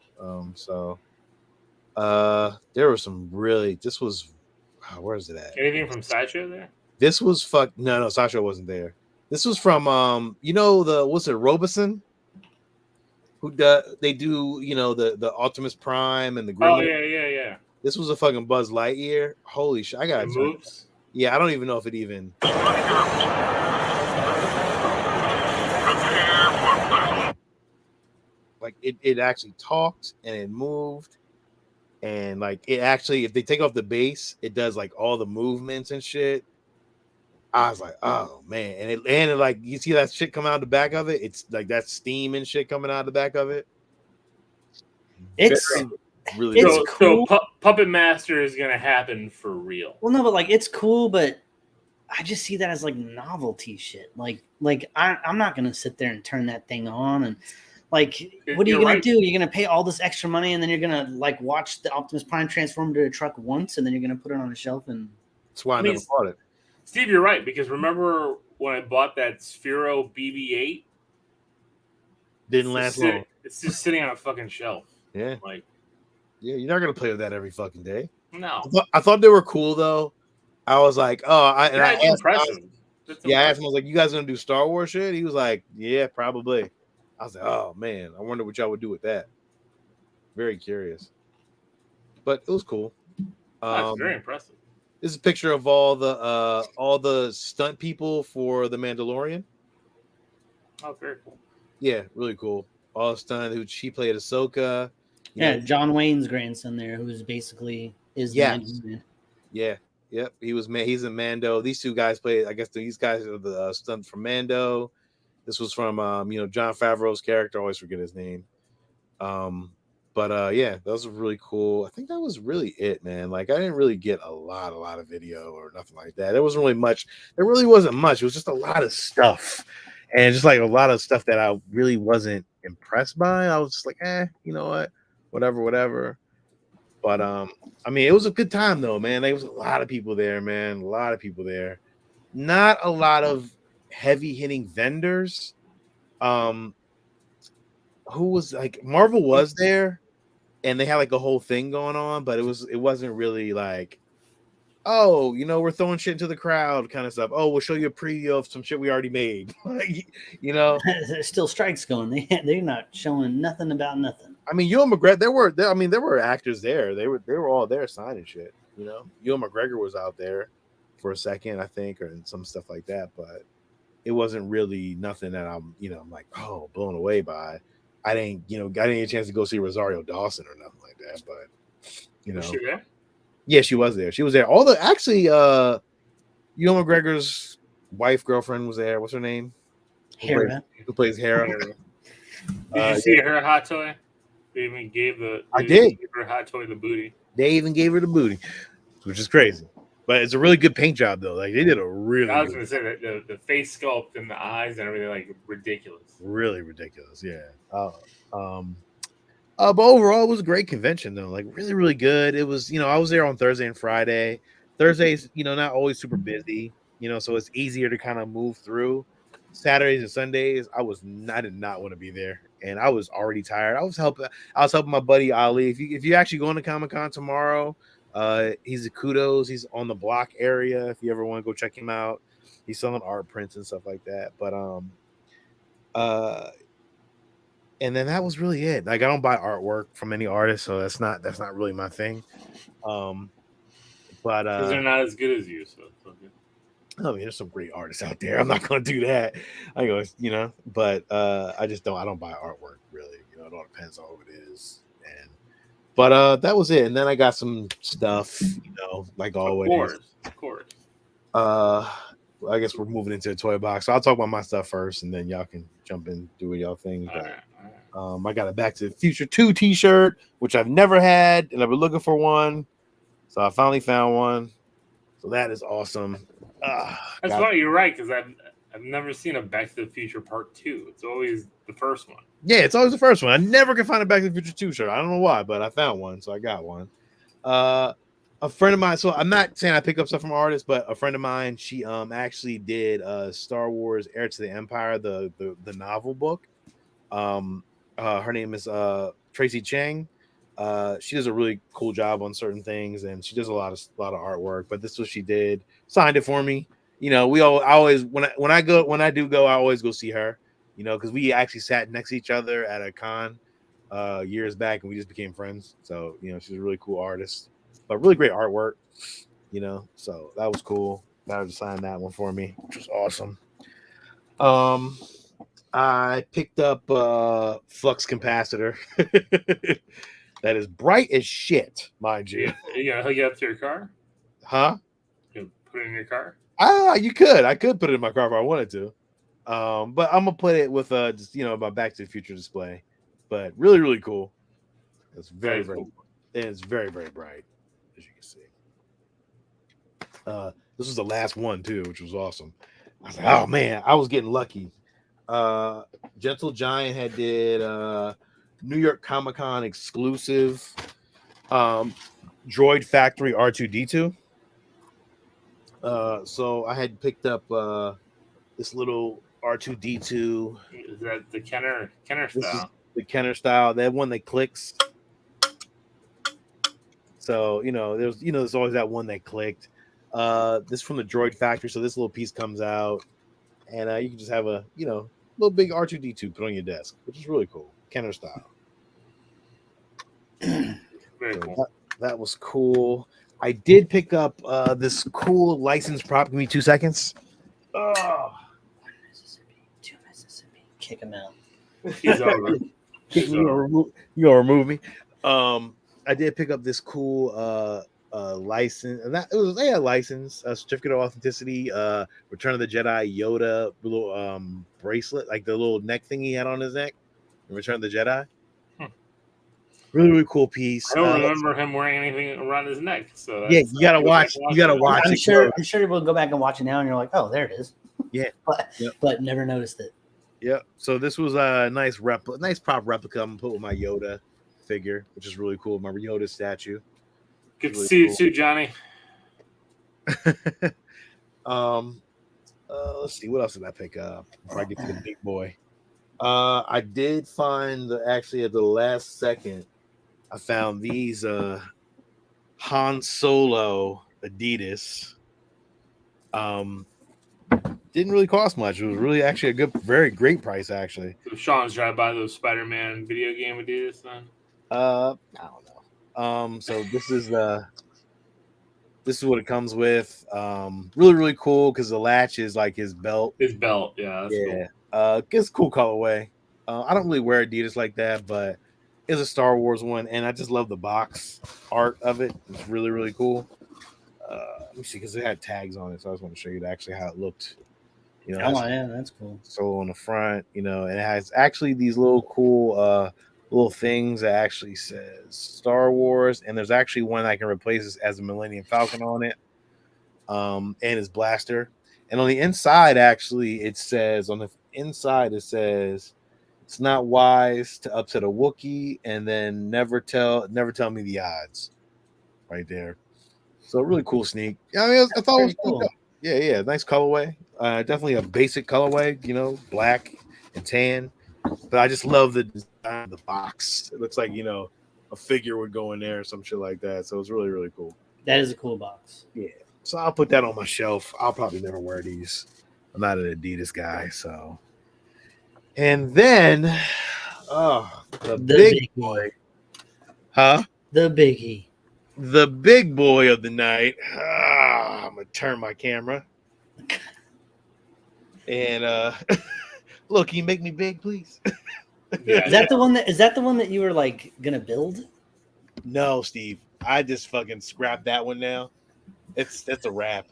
There was some really. This was where is it at? Anything from Sideshow there? This was no, Sideshow wasn't there. This was from what's it, Robeson? Who they do the Optimus Prime and the Green. Oh yeah. This was a fucking Buzz Lightyear. Holy shit! I got it. Moves. Yeah, I don't even know if it even. Like it actually talked and it moved, and like it actually, if they take off the base, it does like all the movements and shit. I was like, oh man, and it like you see that shit come out of the back of it. It's like that steam and shit coming out of the back of it. It's really cool. So Puppet Master is gonna happen for real. Well, no, but like it's cool, but I just see that as like novelty shit. Like I'm not gonna sit there and turn that thing on and like what are you gonna do? You're gonna pay all this extra money and then you're gonna like watch the Optimus Prime transform to a truck once and then you're gonna put it on a shelf and that's why I never bought it. Steve, you're right, because remember when I bought that Sphero BB-8? Didn't last long. It's just sitting on a fucking shelf. Yeah. Like, yeah, you're not gonna play with that every fucking day. No. I thought they were cool though. I was like, impressive. I asked him, I was like, you guys gonna do Star Wars shit? He was like, yeah, probably. I was like, oh man, I wonder what y'all would do with that. Very curious. But it was cool. That's very impressive. This is a picture of all the stunt people for The Mandalorian. Oh, very cool. Yeah, really cool. All stunt who she played Ahsoka. Yeah, John Wayne's grandson there, who's basically the Mandalorian. Yeah. Yep. He's in Mando. These two guys played. I guess these guys are the stunts from Mando. This was from John Favreau's character. I always forget his name. But But yeah, those were really cool. I think that was really it, man. Like I didn't really get a lot of video or nothing like that. There wasn't really much. There really wasn't much. It was just a lot of stuff, and just like a lot of stuff that I really wasn't impressed by. I was just like, you know what, whatever. But I mean, it was a good time though, man. There was a lot of people there, man. A lot of people there. Not a lot of heavy hitting vendors. Who was like Marvel was there, and they had like a whole thing going on, but it wasn't really like, oh, we're throwing shit into the crowd kind of stuff. Oh, we'll show you a preview of some shit we already made. There's still strikes going. They're not showing nothing about nothing. I mean, Ewan McGregor, there were actors there. They were all there signing shit. Ewan McGregor was out there for a second, I think, or some stuff like that, but it wasn't really nothing that I'm like, oh, blown away by. I didn't get a chance to go see Rosario Dawson or nothing like that, but Was she there? Yeah, she was there. She was there. Ewan McGregor's girlfriend was there. What's her name? Hera. Who plays Hera? Did you see her hot toy? They even gave her hot toy the booty. They even gave her the booty, which is crazy. But it's a really good paint job, though. Like they did a really. I was going to say that the face sculpt and the eyes and everything, like ridiculous. Really ridiculous, yeah. But overall, it was a great convention, though. Like really, really good. It was, I was there on Thursday and Friday. Thursdays, not always super busy, so it's easier to kind of move through. Saturdays and Sundays, I did not want to be there, and I was already tired. I was helping my buddy Ali. If you actually go into Comic-Con tomorrow. He's a Kudos. He's on the block area. If you ever want to go check him out, he's selling art prints and stuff like that. But and then that was really it. Like I don't buy artwork from any artist, so that's not really my thing. But because they're not as good as you, so it's okay. I mean, there's some great artists out there. I'm not going to do that. I go, but I just don't. I don't buy artwork really. It all depends on who it is. But that was it. And then I got some stuff, like always. Of course. I guess we're moving into a toy box. So I'll talk about my stuff first, and then y'all can jump in, do what y'all think. All right. I got a Back to the Future 2 t-shirt, which I've never had, and I've been looking for one. So I finally found one. So that is awesome. That's why you're right, because I've never seen a Back to the Future Part 2. It's always the first one. Yeah, it's always the first one. I never could find a Back to the Future 2 shirt. I don't know why, but I found one, so I got one. A friend of mine, so I'm not saying I pick up stuff from artists, but a friend of mine, she actually did Star Wars Heir to the Empire, the novel book. Her name is Tracy Chang. She does a really cool job on certain things, and she does a lot of artwork. But this is what she did. Signed it for me. When I do go, I always go see her. Because we actually sat next to each other at a con years back, and we just became friends. So she's a really cool artist, but really great artwork. So that was cool. That was signed that one for me, which was awesome. I picked up flux capacitor. That is bright as shit, mind you. You gonna hook it up to your car? Huh? You put it in your car? You could. I could put it in my car if I wanted to. But I'm gonna put it with just my Back to the Future display. But really, really cool. It's very, very cool. It's very, very bright, as you can see. This was the last one too, which was awesome. I was like, oh man, I was getting lucky. Gentle Giant did New York Comic-Con exclusive Droid Factory R2D2. So I had picked up this little R2D2. Is that the Kenner style? This is the Kenner style. That one that clicks. So there's always that one that clicked. This from the Droid Factory. So this little piece comes out, and you can just have a little big R2D2 put on your desk, which is really cool. Kenner style. Very cool. That was cool. I did pick up this cool license prop. Give me 2 seconds. Oh, Mississippi. Kick him out. He's over. You gonna remove me? I did pick up this cool license, and that it was a license, a certificate of authenticity, Return of the Jedi Yoda little bracelet, like the little neck thing he had on his neck in Return of the Jedi. Really, really cool piece. I don't remember him wearing anything around his neck. So Yeah, you gotta watch. You gotta watch I'm it. sure we'll go back and watch it now, and you're like, oh, there it is. Yeah, but never noticed it. Yep. So this was a nice prop replica. I'm gonna put with my Yoda figure, which is really cool. My Yoda statue. Good to see you too, Johnny. Let's see, what else did I pick up before I get to the big boy? I did find actually at the last second, I found these Han Solo Adidas. Didn't really cost much. It was really actually a good, very great price actually. So Sean's drive by those Spider-Man video game Adidas then? I don't know. So this is what it comes with. Really, really cool because the latch is like his belt. His belt, yeah. That's cool. It's a cool colorway. I don't really wear Adidas like that, but it's a Star Wars one, and I just love the box art of it. It's really, really cool. Let me see, because it had tags on it, so I just want to show you actually how it looked. You know, yeah, that's cool. So on the front, you know, and it has actually these little cool little things that actually says Star Wars, and there's actually one I can replace this as a Millennium Falcon on it, and his blaster. And on the inside, actually, it says it's not wise to upset a Wookiee, and then never tell me the odds. Right there. So really cool sneak. I mean, I thought it was cool. Yeah, nice colorway. Definitely a basic colorway, you know, black and tan. But I just love the design of the box. It looks like, you know, a figure would go in there or some shit like that. So it's really, really cool. That is a cool box. Yeah. So I'll put that on my shelf. I'll probably never wear these. I'm not an Adidas guy, so. And then, the big boy. Huh? The biggie. The big boy of the night. I'm gonna turn my camera. And look, can you make me big, please? Is that the one that you were like gonna build? No, Steve. I just fucking scrapped that one now. That's a wrap.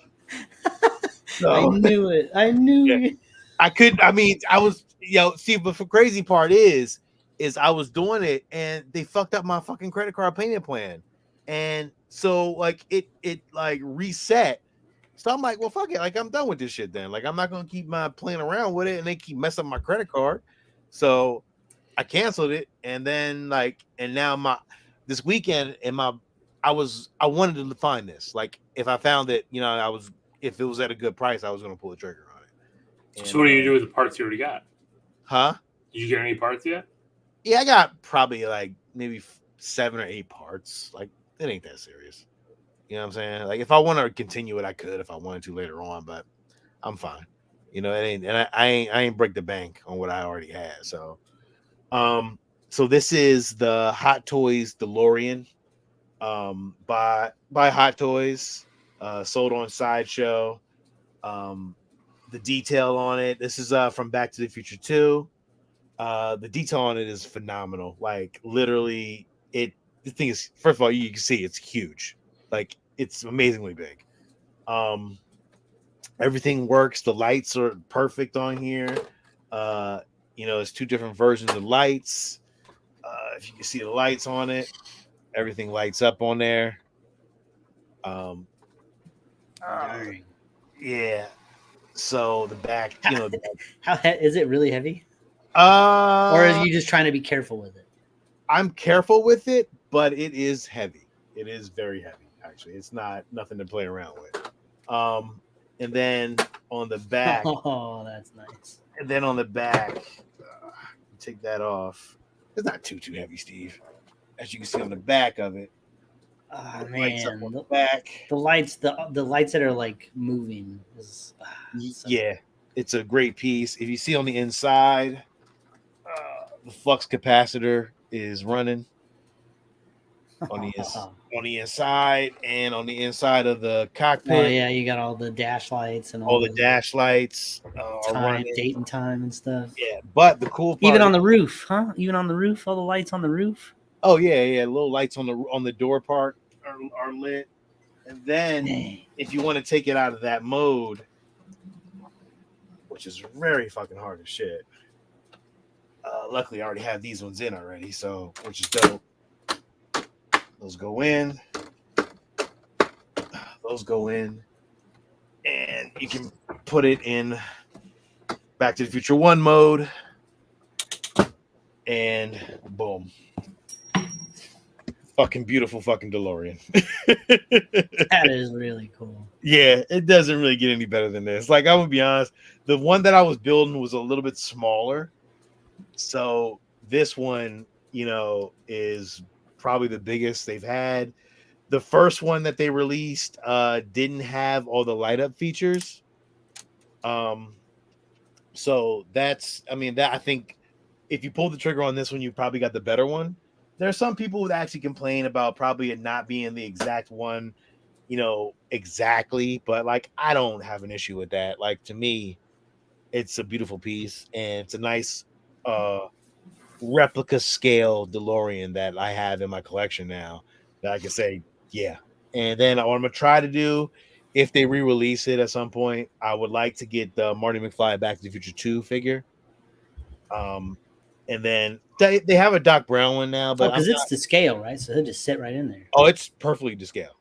So, I knew it. I knew it. I was, see, but the crazy part is I was doing it and they fucked up my fucking credit card payment plan. And so like it like reset. So I'm like, well, fuck it. Like I'm done with this shit then. Like I'm not gonna keep playing around with it, and they keep messing up my credit card. So I canceled it, and then now this weekend I wanted to find this. Like if I found it, if it was at a good price, I was gonna pull the trigger on it. And, so what do you do with the parts you already got? Huh? Did you get any parts yet? Yeah, I got probably like maybe 7 or 8 parts. Like it ain't that serious. You know what I'm saying? Like if I want to continue it, I could if I wanted to later on, but I'm fine. It ain't, and I ain't break the bank on what I already had. So, so this is the Hot Toys DeLorean, by Hot Toys, sold on Sideshow. The detail on it. This is from Back to the Future 2. The detail on it is phenomenal. Like literally, the thing is, first of all, you can see it's huge. Like it's amazingly big. Everything works. The lights are perfect on here. It's 2 different versions of lights. If you can see the lights on it, everything lights up on there. Yeah. So the back, how is it really heavy? Or are you just trying to be careful with it? I'm careful with it, but it is heavy. It is very heavy. Actually, it's nothing to play around with. And then on the back, oh, that's nice. And then on the back, take that off. It's not too heavy, Steve. As you can see on the back of it. Oh man, on the back. The lights that are like moving is it's a great piece. If you see on the inside, the flux capacitor is running on the inside and on the inside of the cockpit. Oh yeah, you got all the dash lights and all the dash lights, date and time and stuff. Yeah, but the cool part, even on the roof, huh? Even on the roof, all the lights on the roof. Oh yeah, little lights on the door part are lit. And then if you want to take it out of that mode, which is very fucking hard as shit. Luckily, I already have these ones in already, so which is dope. Those go in. Those go in. And you can put it in Back to the Future 1 mode. And boom. Fucking beautiful fucking DeLorean. That is really cool. Yeah, it doesn't really get any better than this. Like, I would be honest, the one that I was building was a little bit smaller. So this one, is probably the biggest they've had. The first one that they released didn't have all the light up features. So that I think if you pull the trigger on this one, you probably got the better one. There are some people who actually complain about probably it not being the exact one, exactly, but like I don't have an issue with that. Like to me, it's a beautiful piece and it's a nice replica scale DeLorean that I have in my collection now that I can say, yeah. And then what I'm gonna try to do, if they re-release it at some point, I would like to get the Marty McFly Back to the Future 2 figure. And then they have a Doc Brown one now, but because it's to scale, right? So he'll just sit right in there. Oh, it's perfectly to scale.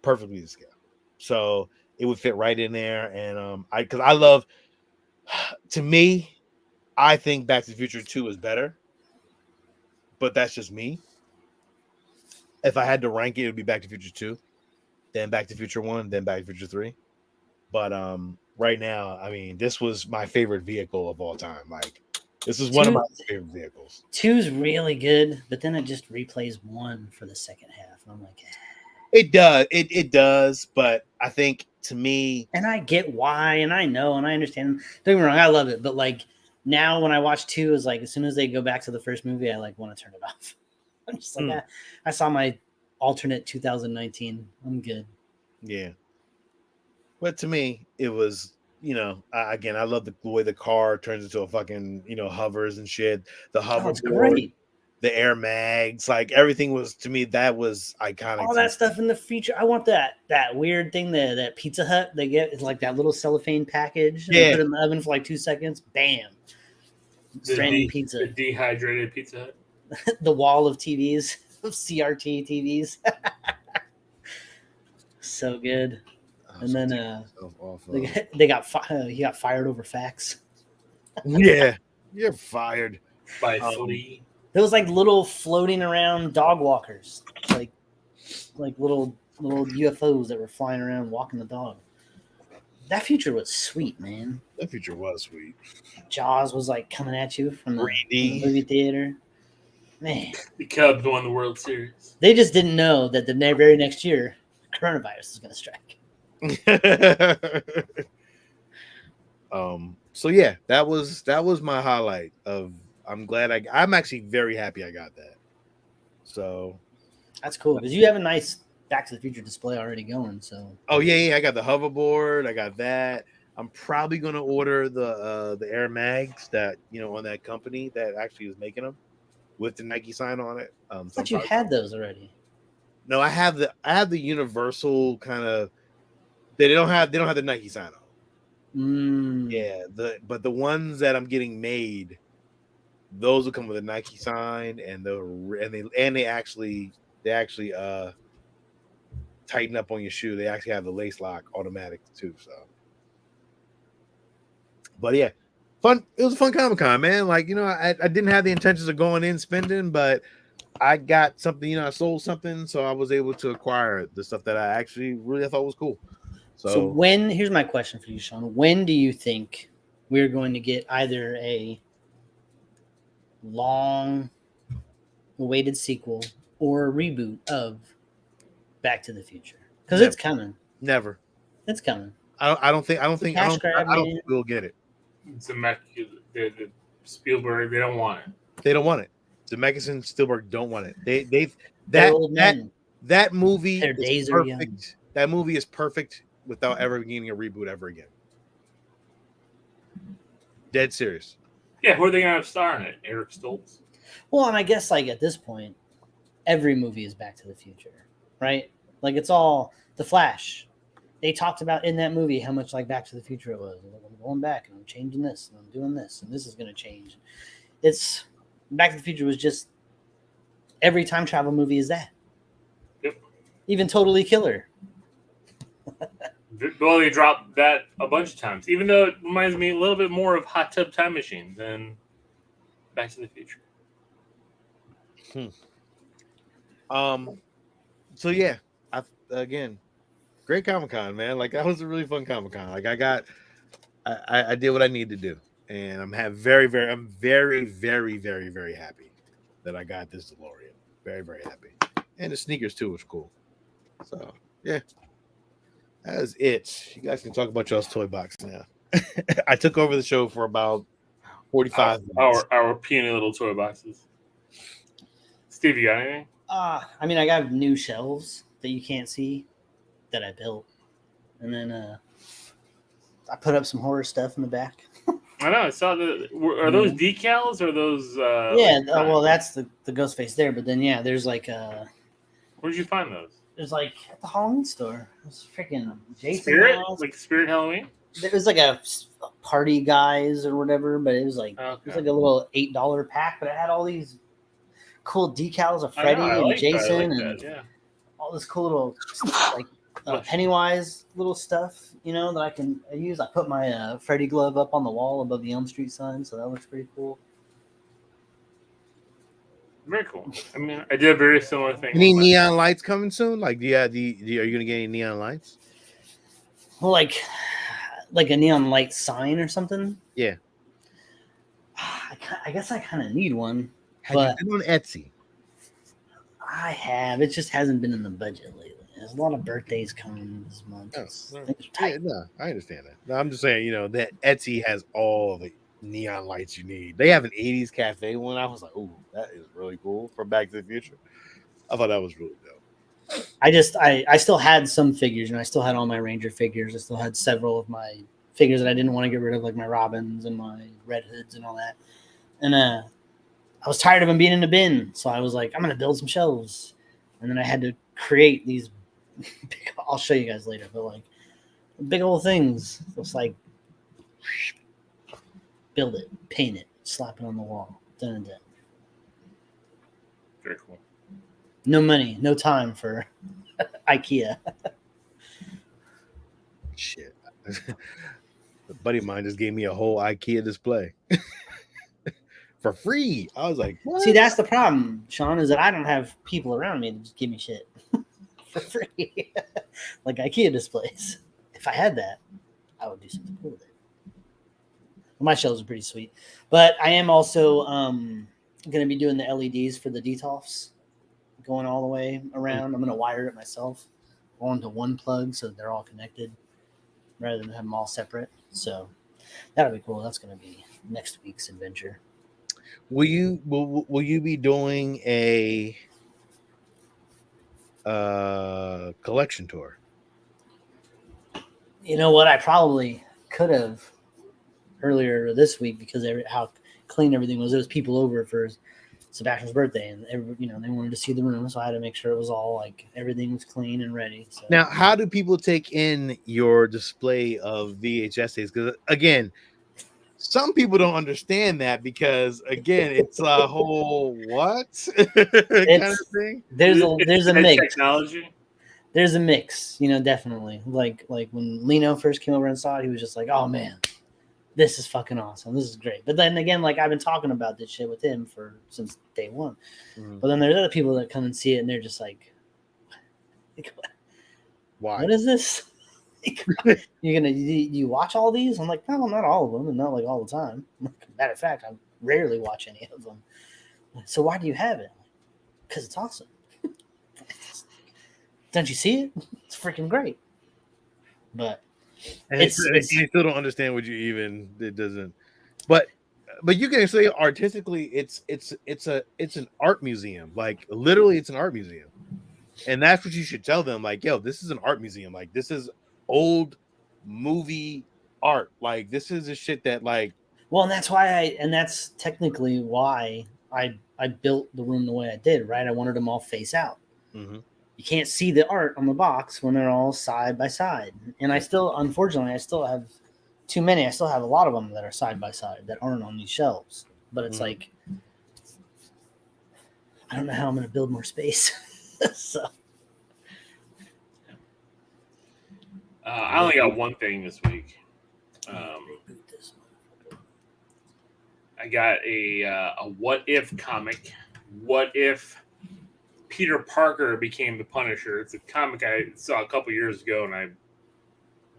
Perfectly to scale. So it would fit right in there. And because I love, to me, I think Back to the Future 2 is better. But that's just me. If I had to rank it, it would be Back to the Future 2, then Back to the Future 1, then Back to the Future 3. But right now, I mean, this was my favorite vehicle of all time. Like, this is one of my favorite vehicles. 2's really good, but then it just replays 1 for the second half. And I'm like, It does. It does. But I think to me, and I get why, and I know, and I understand. Don't get me wrong, I love it. But like now when I watch 2, is like as soon as they go back to the first movie, I like want to turn it off. I'm just like, I saw my alternate 2019. I'm good. Yeah. But to me, it was, again, I love the way the car turns into a fucking, hovers and shit. The hoverboard, great. The air mags, like everything was, to me, that was iconic. All that stuff in the future. I want that weird thing that Pizza Hut they get. It's like that little cellophane package. Yeah. Put it in the oven for like 2 seconds. Bam. Stranded pizza. The dehydrated Pizza Hut. The wall of TVs, of CRT TVs. So good. And then he got fired over facts. Yeah, you're fired by Flea. There was like little floating around dog walkers, like little UFOs that were flying around walking the dog. That future was sweet, man. That future was sweet. Jaws was like coming at you from the movie theater. Man, the Cubs won the World Series. They just didn't know that the very next year, coronavirus is going to strike. So yeah, that was my highlight of. I'm actually very happy I got that. So that's cool because you have a nice Back to the Future display already going. So yeah, I got the hoverboard, I got that. I'm probably gonna order the Air Mags that on that company that actually is making them with the Nike sign on it. But you had those already. No, I have the Universal kind of. They don't have the Nike sign on. Yeah, but the ones that I'm getting made, those will come with a Nike sign, and they actually tighten up on your shoe. They actually have the lace lock automatic too. So, but yeah, fun. It was a fun Comic-Con, man. Like I didn't have the intentions of going in spending, but I got something. I sold something, so I was able to acquire the stuff that I actually really thought was cool. So here's my question for you, Sean. When do you think we're going to get either a long-awaited sequel or a reboot of Back to the Future? Because it's coming. Never. It's coming. I don't think we'll get it. It's the Spielberg. They don't want it. They don't want it. Zemeckis and Spielberg don't want it. That movie. Their days are young. That movie is perfect without ever getting a reboot ever again. Dead serious. Yeah, who are they gonna have starring it? Eric Stoltz. Well, and I guess like at this point, every movie is Back to the Future, right? Like it's all The Flash. They talked about in that movie how much like Back to the Future it was. Like, I'm going back and I'm changing this and I'm doing this and this is going to change. It's Back to the Future was just every time travel movie is that. Even Totally Killer. Billy dropped that a bunch of times, even though it reminds me a little bit more of Hot Tub Time Machine than Back to the Future. So yeah, again, great Comic-Con, man. Like that was a really fun Comic-Con. Like I did what I needed to do, and I'm very, very, very happy that I got this DeLorean. Very, very happy, and the sneakers too was cool. So yeah, that is it. You guys can talk about y'all's toy box now. I took over the show for about 45 minutes. Our puny little toy boxes. Steve, you got anything? I mean, I got new shelves that you can't see that I built, and then I put up some horror stuff in the back. I know. I saw are those decals or those? Yeah. Well, that's the ghost face there, but then yeah, there's like where'd you find those? There's like at the Halloween store. It's freaking Jason Spirit, Miles. like Spirit Halloween. There was like a party guys or whatever, but it was like It was like a little $8 pack, but it had all these cool decals of Freddy and Jason and all this cool little like Pennywise little stuff, you know, that I can use. I put my Freddy glove up on the wall above the Elm Street sign, so that looks pretty cool. Very cool. I mean, I did a very similar thing. Any neon lights coming soon? Like, are you gonna get any neon lights? Well, like a neon light sign or something. Yeah. I guess I kind of need one. Have you been on Etsy? I have. It just hasn't been in the budget lately. There's a lot of birthdays coming this month. No, I understand that. No, I'm just saying, you know, that Etsy has all the neon lights you need. They have an 80s cafe one. I was like, ooh, that is really cool for Back to the Future. I thought that was really dope. I still had some figures, and I still had all my Ranger figures. I still had several of my figures that I didn't want to get rid of, like my Robins and my Red Hoods and all that. And I was tired of them being in the bin, so I was like, I'm gonna build some shelves. And then I had to create these big, I'll show you guys later, but like big old things. It's like build it, paint it, slap it on the wall. Done and done. Very cool. No money, no time for IKEA. Shit. A buddy of mine just gave me a whole IKEA display for free. I was like, what? See, that's the problem, Sean, is that I don't have people around me to just give me shit for free. Like IKEA displays. If I had that, I would do something cool with it. Well, my shelves are pretty sweet. But I am also going to be doing the LEDs for the DTOFs, going all the way around. I'm going to wire it myself onto one plug so that they're all connected rather than have them all separate. So that'll be cool. That's going to be next week's adventure. Will you be doing a collection tour? You know what? I probably could have earlier this week because how clean everything was. There was people over for Sebastian's birthday, and they wanted to see the room, so I had to make sure it was all like everything was clean and ready. So. Now, how do people take in your display of VHSs? Because again, some people don't understand that because again, it's a whole what kind of thing. There's a mix. Technology. There's a mix, definitely. Like when Lino first came over and saw it, he was just like, "Oh man, this is fucking awesome. This is great." But then again, like I've been talking about this shit with him since day one. Mm-hmm. But then there's other people that come and see it and they're just like, "Why? What is this? You watch all these?" I'm like, "No, not all of them, and not like all the time. Matter of fact, I rarely watch any of them. So why do you have it? Because it's awesome. Don't you see it? It's freaking great." But you still don't understand what it doesn't. But you can say artistically, it's an art museum. Like literally, it's an art museum, and that's what you should tell them. Like, yo, this is an art museum. Like, this is old movie art. Like, this is a shit that like. Well, and that's technically why I built the room the way I did. Right, I wanted them all face out. Mm-hmm. You can't see the art on the box when they're all side by side. And unfortunately, I still have too many. I still have a lot of them that are side by side that aren't on these shelves. But it's like, I don't know how I'm going to build more space. So I only got one thing this week. I got a What If comic. What if Peter Parker became the Punisher? It's a comic I saw a couple years ago, and I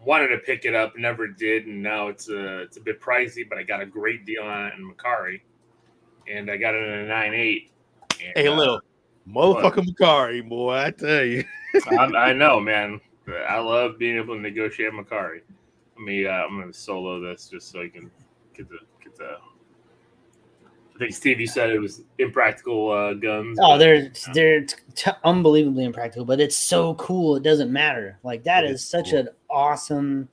wanted to pick it up, never did, and now it's a bit pricey, but I got a great deal on it in Macari, and I got it in a 9.8. And, hey, little motherfucking Macari, boy, I tell you. I know, man. I love being able to negotiate Macari. I mean, I'm going to solo this just so I can get the. I think Steve, you said it was impractical guns. Oh, they're unbelievably impractical, but it's so cool. It doesn't matter. Like that is such an awesome.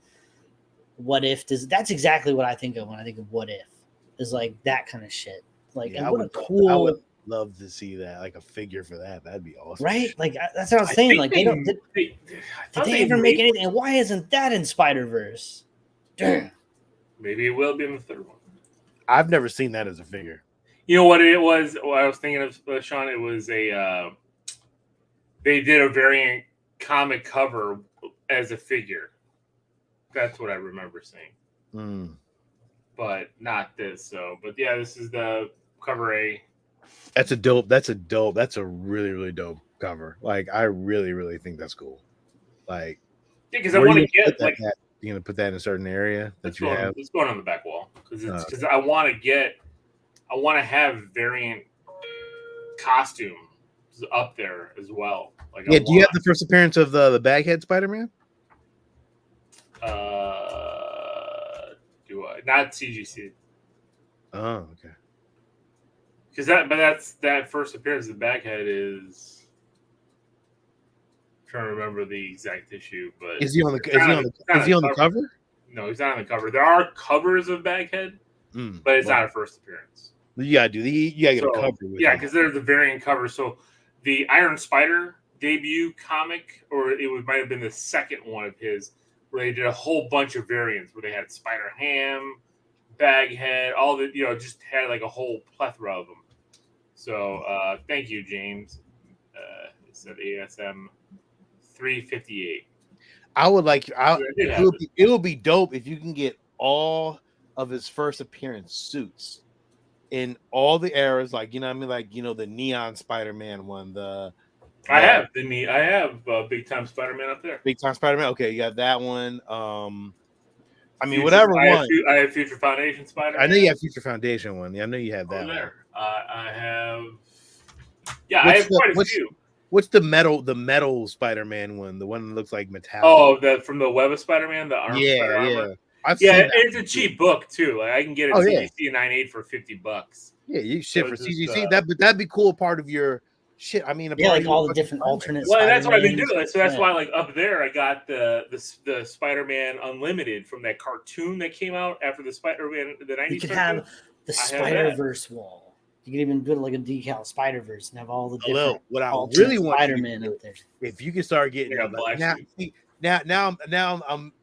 What if? That's exactly what I think of when I think of what if. Is like that kind of shit. Like, Yeah, and what a cool. I would love to see that, like a figure for that. That'd be awesome, right? Like that's what I was saying. Like they don't. Did they ever make anything? And why isn't that in Spider-Verse? Damn. Maybe it will be in the third one. I've never seen that as a figure. You know what it was? What I was thinking of, Sean. It was a. They did a variant comic cover as a figure. That's what I remember seeing. But not this. So, but yeah, this is the cover A. That's a really, really dope cover. Like, I really, really think that's cool. Like, yeah, because I want to get like you're gonna put that in a certain area that you have. It's going on the back wall because I want to have variant costumes up there as well. Like, yeah, do you have the first appearance of the Baghead Spider-Man? Do I? Not CGC. Oh, okay. Because that first appearance of the Baghead is. I'm trying to remember the exact issue, but is he on the cover? No, he's not on the cover. There are covers of Baghead, but it's not a first appearance. You gotta get a cover. Yeah, because there's the variant cover. So the Iron Spider debut comic, or might have been the second one of his, where they did a whole bunch of variants where they had Spider Ham, Baghead, all the just had like a whole plethora of them. So thank you, James. It said ASM 358. I would like. It would be dope if you can get all of his first appearance suits in all the eras, like what I mean, like the Neon Spider-Man one. I have Big Time Spider-Man up there. Big Time Spider-Man. Okay, you got that one. I mean, whatever one. I have Future Foundation Spider-Man. I know you have Future Foundation one. Yeah, I know you have that one. I have. Yeah, I have quite a few. What's the metal Spider-Man one? The one that looks like metallic. Oh, from the Web of Spider-Man, the armor. Yeah. It's a cheap book too. Like I can get it CGC 9.8 for $50. Yeah, you shit for CGC. That'd be cool. Part of your shit. I mean, like all the different alternates. Well, that's what I've been doing. So that's why, like up there, I got the Spider-Man Unlimited from that cartoon that came out after the Spider-Man the 90s. You could have the Spider-Verse wall. You can even put like a decal Spider-Verse and have all the different what I really want Spider-Man out there. If you can start getting now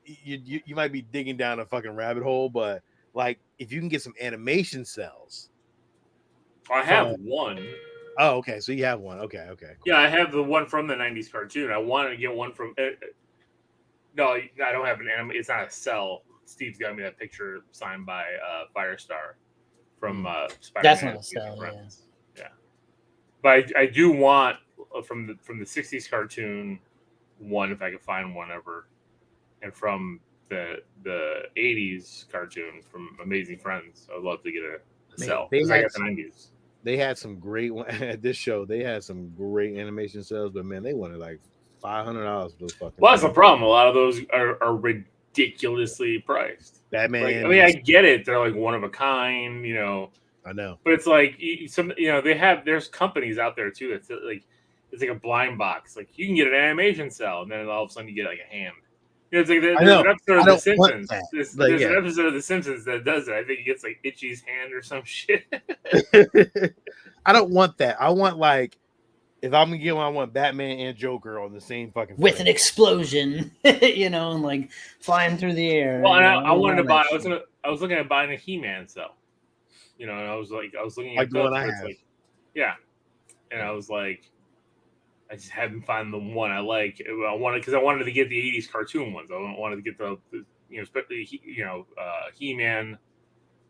you might be digging down a fucking rabbit hole, but like if you can get some animation cells. I have one. Oh, okay. So you have one. Okay. Cool. Yeah, I have the one from the 90s cartoon. I wanted to get one from. No, I don't have an anime. It's not a cell. Steve's got me that picture signed by Firestar from Spider-Man. That's not a cell. Yeah. But I do want from the 60s cartoon one, if I can find one ever, and from the 80s cartoon from Amazing Friends. I'd love to get a cell. I got the 90s. They had some great at this show. They had some great animation cells, but man, they wanted like $500 for those fucking. Well, that's the problem. A lot of those are ridiculously priced. Batman. I get it. They're like one of a kind, I know, but it's like there's companies out there too that's like it's like a blind box. Like you can get an animation cell, and then all of a sudden you get like a hand. It's like there's an episode of The Simpsons. There's an episode of The Simpsons that does it. I think he gets like Itchy's hand or some shit. I don't want that. I want like if I'm gonna get one, I want Batman and Joker on the same fucking with an explosion, and like flying through the air. Well, and I wanted to buy. I was looking at buying a He-Man cell. And I was looking at like the one I have. yeah, and I was like, I just haven't found the one I like. I wanted to get the '80s cartoon ones. I wanted to get the especially He-Man,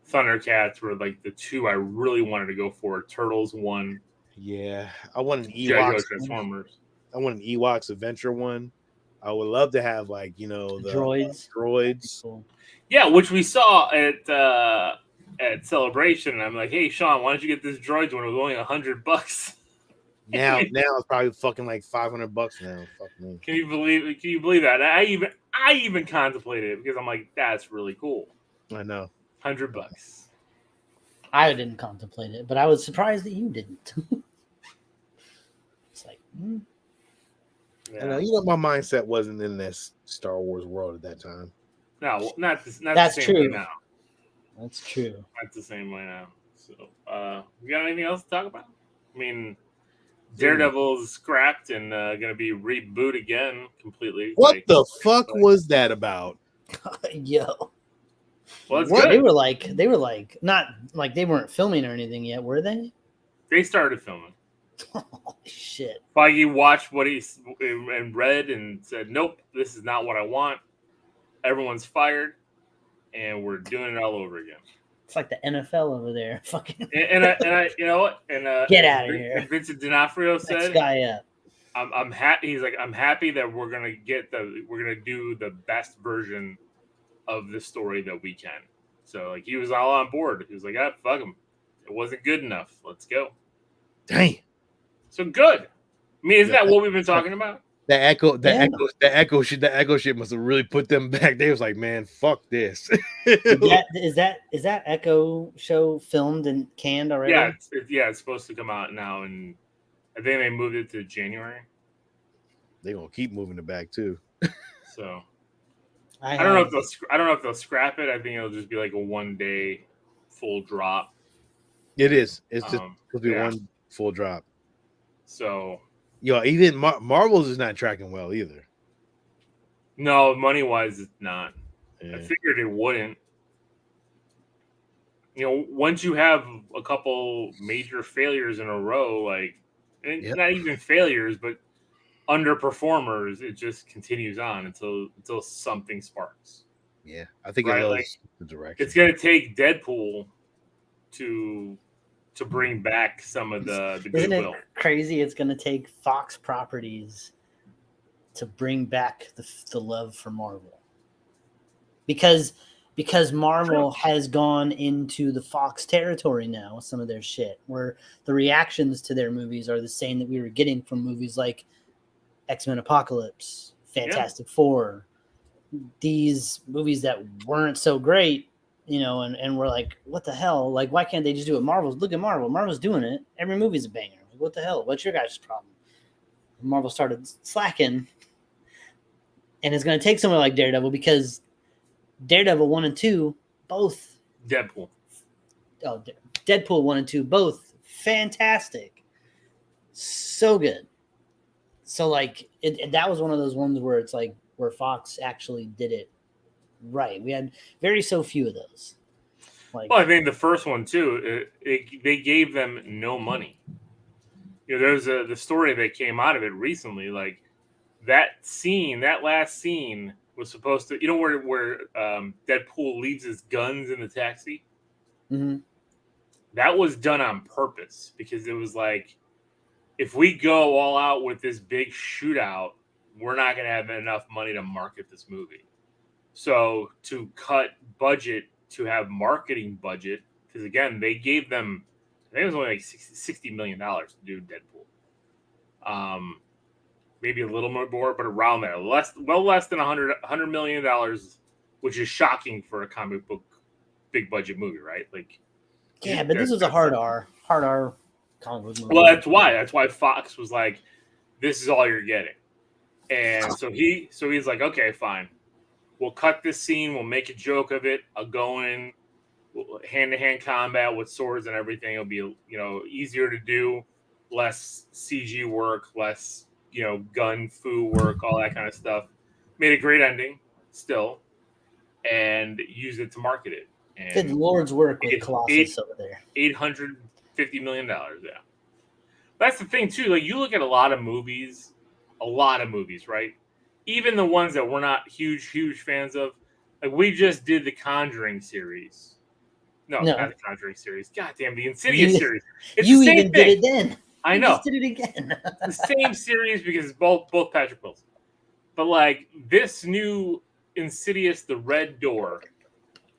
Thundercats were like the two I really wanted to go for. Turtles one. Yeah, I want an G.I. Joe Ewoks. Transformers. I want an Ewoks Adventure one. I would love to have the droids. Cool. Yeah, which we saw at Celebration. And I'm like, hey Sean, why don't you get this droids one? It was only $100. Now it's probably fucking like $500 now. Fuck me. Can you believe that? I even contemplated it because I'm like, that's really cool. I know. $100. I didn't contemplate it, but I was surprised that you didn't. It's like, Yeah. I know, my mindset wasn't in this Star Wars world at that time. No, not That's the same true. way now. That's true. Not the same way now. So, you got anything else to talk about? I mean, Daredevil's scrapped and going to be reboot again completely. What the fuck was that about? Yo. Well, it's good. good. They were like not like they weren't filming or anything yet, were they? They started filming. Holy shit. Feige watched what he and read and said, nope, this is not what I want. Everyone's fired, and we're doing it all over again. It's like the NFL over there. Fucking. And I you know what? And get out of here. And Vincent D'Onofrio said, next guy up. I'm happy. He's like, I'm happy that we're gonna do the best version of the story that we can. So like he was all on board. He was like, fuck him. It wasn't good enough. Let's go. Dang. So good. I mean, isn't that what we've been talking about? The echo shit must have really put them back. They was like, man, fuck this. Is that Echo show filmed and canned already? Yeah, it's supposed to come out now, and I think they moved it to January. They're gonna keep moving it back too. So I don't know if they'll scrap it. I think it'll just be like a 1 day full drop. It is. It's just supposed to be one full drop. So even Marvel's is not tracking well either. No, money wise, it's not. Yeah. I figured it wouldn't. Once you have a couple major failures in a row, like not even failures, but underperformers, it just continues on until something sparks. Yeah, I think the direction. It's going to take Deadpool to bring back some of the Isn't goodwill. it crazy? It's going to take Fox properties to bring back the love for Marvel, because Marvel has gone into the Fox territory now with some of their shit, where the reactions to their movies are the same that we were getting from movies like X-Men Apocalypse, Fantastic Four, these movies that weren't so great, and we're like, what the hell? Like, why can't they just do it? Look at Marvel. Marvel's doing it. Every movie's a banger. Like, what the hell? What's your guys' problem? Marvel started slacking, and it's going to take somewhere like Daredevil, because Daredevil 1 and 2, both. Deadpool 1 and 2, both fantastic. So good. So, like, that was one of those ones where it's like, where Fox actually did it right. We had very so few of those. Like, well, I think the first one too, they gave them no money. There's the story that came out of it recently. Like that last scene was supposed to, where Deadpool leaves his guns in the taxi. Mm-hmm. That was done on purpose, because it was like, if we go all out with this big shootout, we're not going to have enough money to market this movie. So to cut budget, to have marketing budget, because again, they gave them, I think it was only like $60 million to do Deadpool. Maybe a little more, but around there, less than $100 million, which is shocking for a comic book big budget movie, right? Like, yeah, but this was a hard R comic book movie. Well, that's why Fox was like, this is all you're getting. And so he's like, okay, fine. We'll cut this scene. We'll make a joke of it. I'll go in hand-to-hand combat with swords and everything. It'll be, easier to do, less CG work, less, gun fu work, all that kind of stuff. Made a great ending still, and used it to market it. And did Lord's work with Colossus over there. $850 million, yeah. That's the thing too. Like you look at a lot of movies, right? Even the ones that we're not huge fans of. Like we just did the Conjuring series. No, not No, the Conjuring series. God damn, the Insidious you series. It's the you same even did thing. it then. I You know. just did it again. The same series because it's both Patrick Wilson. But like this new Insidious, The Red Door,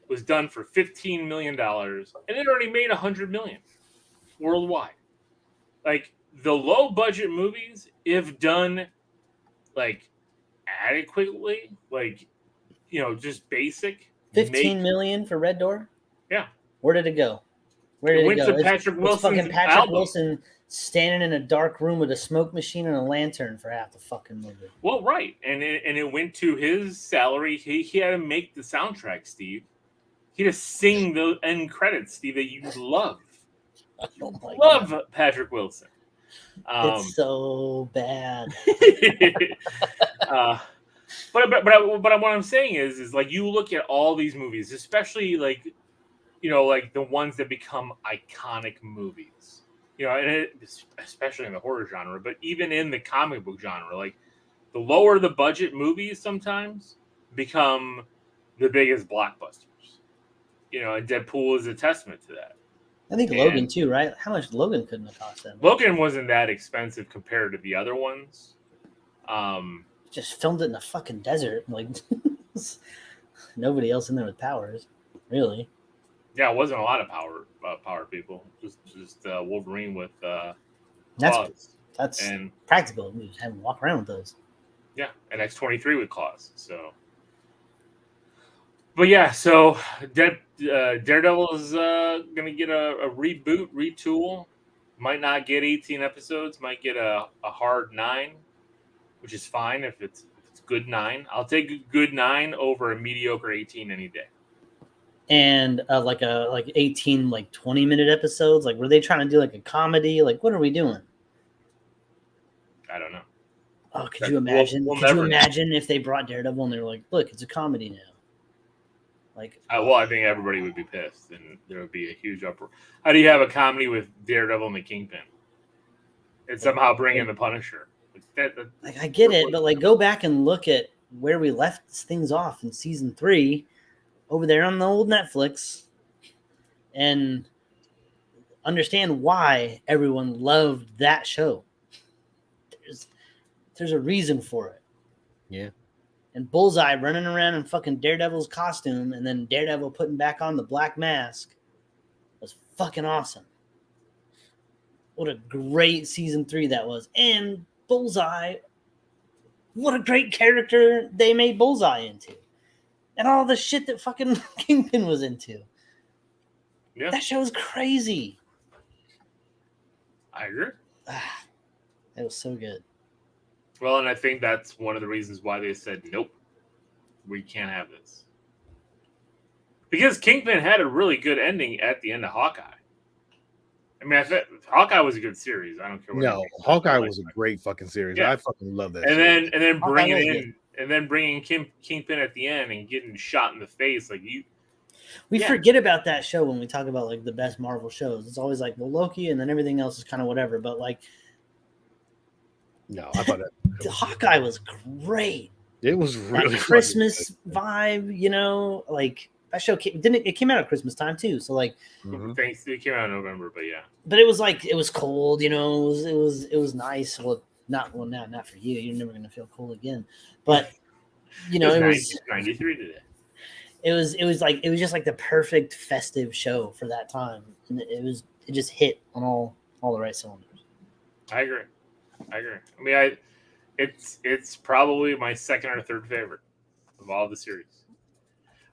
was done for $15 million, and it already made $100 million worldwide. Like the low budget movies, if done like adequately, like just basic, 15 make million for Red Door. yeah. Where did it go? Where It did it went go? to Patrick It's fucking Wilson's Patrick album. Wilson standing in a dark room with a smoke machine and a lantern for half the fucking movie. Well, right, and it went to his salary. He had to make the soundtrack, Steve. He had to sing the end credits, Steve, that you love. Oh my Love God. Patrick Wilson. It's so bad. But what I'm saying is like you look at all these movies, especially like like the ones that become iconic movies. And especially in the horror genre, but even in the comic book genre, like the lower the budget movies sometimes become the biggest blockbusters. And Deadpool is a testament to that. I think Logan too, right? How much Logan couldn't have cost that much? Logan wasn't that expensive compared to the other ones. Just filmed it in the fucking desert. Like nobody else in there with powers, really. Yeah, it wasn't a lot of power people. Just Wolverine with That's claws. And practical. We just have him walk around with those. Yeah, and X-23 with claws. So, but yeah, so Daredevil is gonna get a reboot, retool. Might not get 18 episodes. Might get a hard 9, which is fine if it's good 9. I'll take a good 9 over a mediocre 18 any day. And like 18 like 20-minute episodes. Like were they trying to do like a comedy? Like what are we doing? I don't know. Oh, could you imagine? Could you imagine if they brought Daredevil and they were like, "Look, it's a comedy now." Like, well, I think everybody would be pissed, and there would be a huge uproar. How do you have a comedy with Daredevil and the Kingpin, and somehow bring in the Punisher? Like, I get it, but like, go back and look at where we left things off in season 3, over there on the old Netflix, and understand why everyone loved that show. There's a reason for it. Yeah. And Bullseye running around in fucking Daredevil's costume and then Daredevil putting back on the black mask was fucking awesome. What a great season 3 that was. And Bullseye, what a great character they made Bullseye into. And all the shit that fucking Kingpin was into. Yeah. That show was crazy. I agree. It was so good. Well, and I think that's one of the reasons why they said, nope, we can't have this. Because Kingpin had a really good ending at the end of Hawkeye. I mean, I thought Hawkeye was a good series. I don't care what. No, Hawkeye was a great fucking series. Yeah. I fucking love that. And then bringing Kingpin at the end and getting shot in the face, like you. We forget about that show when we talk about like the best Marvel shows. It's always like, well, Loki, and then everything else is kind of whatever. But like, no, I thought that Hawkeye was great. It was really that Christmas vibe, like that show came out at Christmas time too. So like, it came out in November, but yeah. But it was like it was cold, it was nice. Well, not for you. You're never gonna feel cold again. But it was 93 today. It was just like the perfect festive show for that time, and it just hit on all the right cylinders. I agree. I mean, it's probably my second or third favorite of all the series.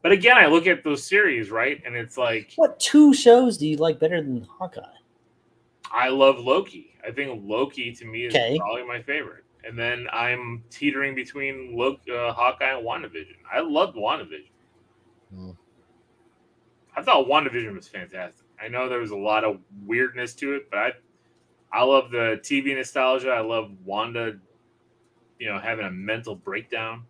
But again, I look at those series, right, and it's like, what 2 shows do you like better than Hawkeye? I love Loki. I think Loki to me is probably my favorite, and then I'm teetering between Hawkeye and WandaVision. I loved WandaVision. I thought WandaVision was fantastic. I know there was a lot of weirdness to it, but I love the TV nostalgia. I love Wanda, having a mental breakdown.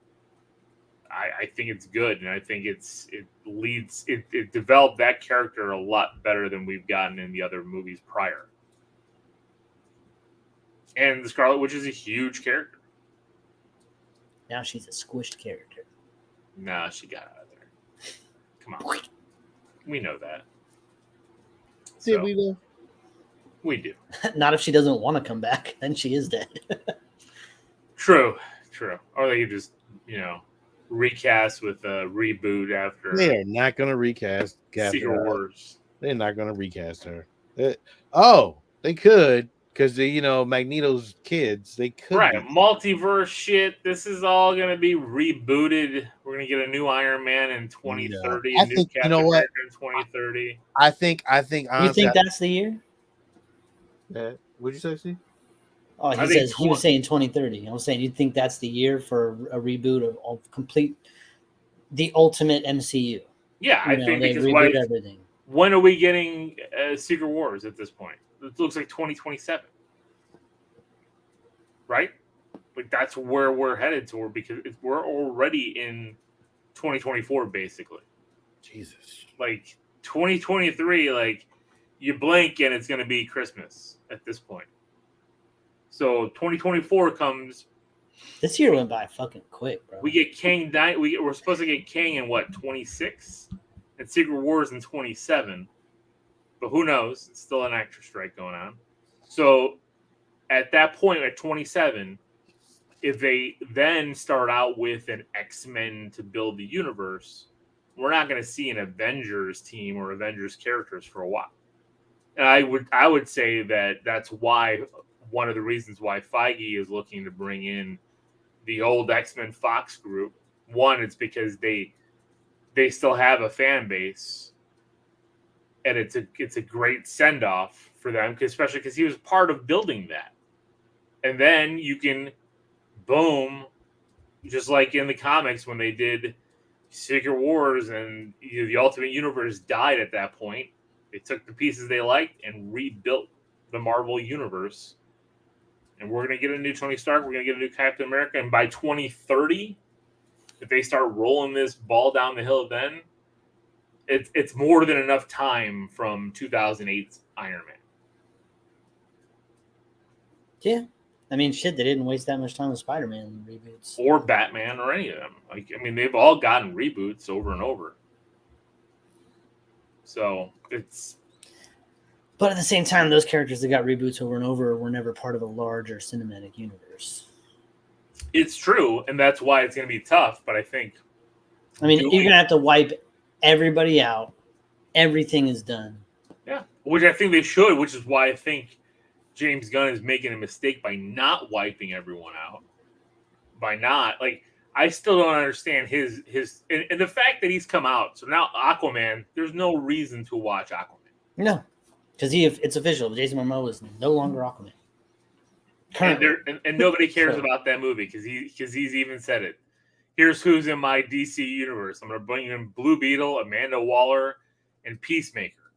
I think it's good, and I think it developed that character a lot better than we've gotten in the other movies prior. And the Scarlet Witch is a huge character. Now she's a squished character. Nah, she got out of there. Come on. We know that. Did we though? We do. Not if she doesn't want to come back, then she is dead. True. Or they could just, recast with a reboot after. They are not going to recast Secret Wars. They're not going to recast her. They could, because Magneto's kids. They could. Right, multiverse shit. This is all going to be rebooted. We're going to get a new Iron Man in 2030. Yeah. I think Captain America in 2030. I think. Honestly, you think that's the year? What'd you say, Steve? Oh, he was saying 2030. I was saying, you think that's the year for a reboot of complete, the ultimate MCU? Yeah, I think because everything. When are we getting Secret Wars at this point? It looks like 2027, right? Like that's where we're headed toward because we're already in 2024, basically. Jesus, like 2023, like you blink and it's going to be Christmas at this point. So 2024 comes. This year went by fucking quick, bro. We get Kang. We're supposed to get Kang in what 26, and Secret Wars in 27. But who knows? It's still an actor strike going on. So at that point, at 27, if they then start out with an X-Men to build the universe, we're not going to see an Avengers team or Avengers characters for a while. And I would say that that's why one of the reasons why Feige is looking to bring in the old X-Men Fox group. One, it's because they still have a fan base, and it's a great send off for them, especially because he was part of building that. And then you can, boom, just like in the comics when they did Secret Wars and the Ultimate Universe died at that point. They took the pieces they liked and rebuilt the Marvel Universe. And we're going to get a new Tony Stark. We're going to get a new Captain America. And by 2030, if they start rolling this ball down the hill then, it's more than enough time from 2008's Iron Man. Yeah. I mean, shit, they didn't waste that much time with Spider-Man reboots. Or Batman or any of them. They've all gotten reboots over and over. So it's... But at the same time, those characters that got reboots over and over were never part of a larger cinematic universe. It's true, and that's why it's going to be tough, but I think... you're going to have to wipe everybody out. Everything is done. Yeah, which I think they should, which is why I think James Gunn is making a mistake by not wiping everyone out. By not... I still don't understand his and the fact that he's come out. So now Aquaman, there's no reason to watch Aquaman. No. Because it's official. Jason Momoa is no longer Aquaman. And nobody cares about that movie because he's even said it. Here's who's in my DC universe. I'm going to bring in Blue Beetle, Amanda Waller, and Peacemaker.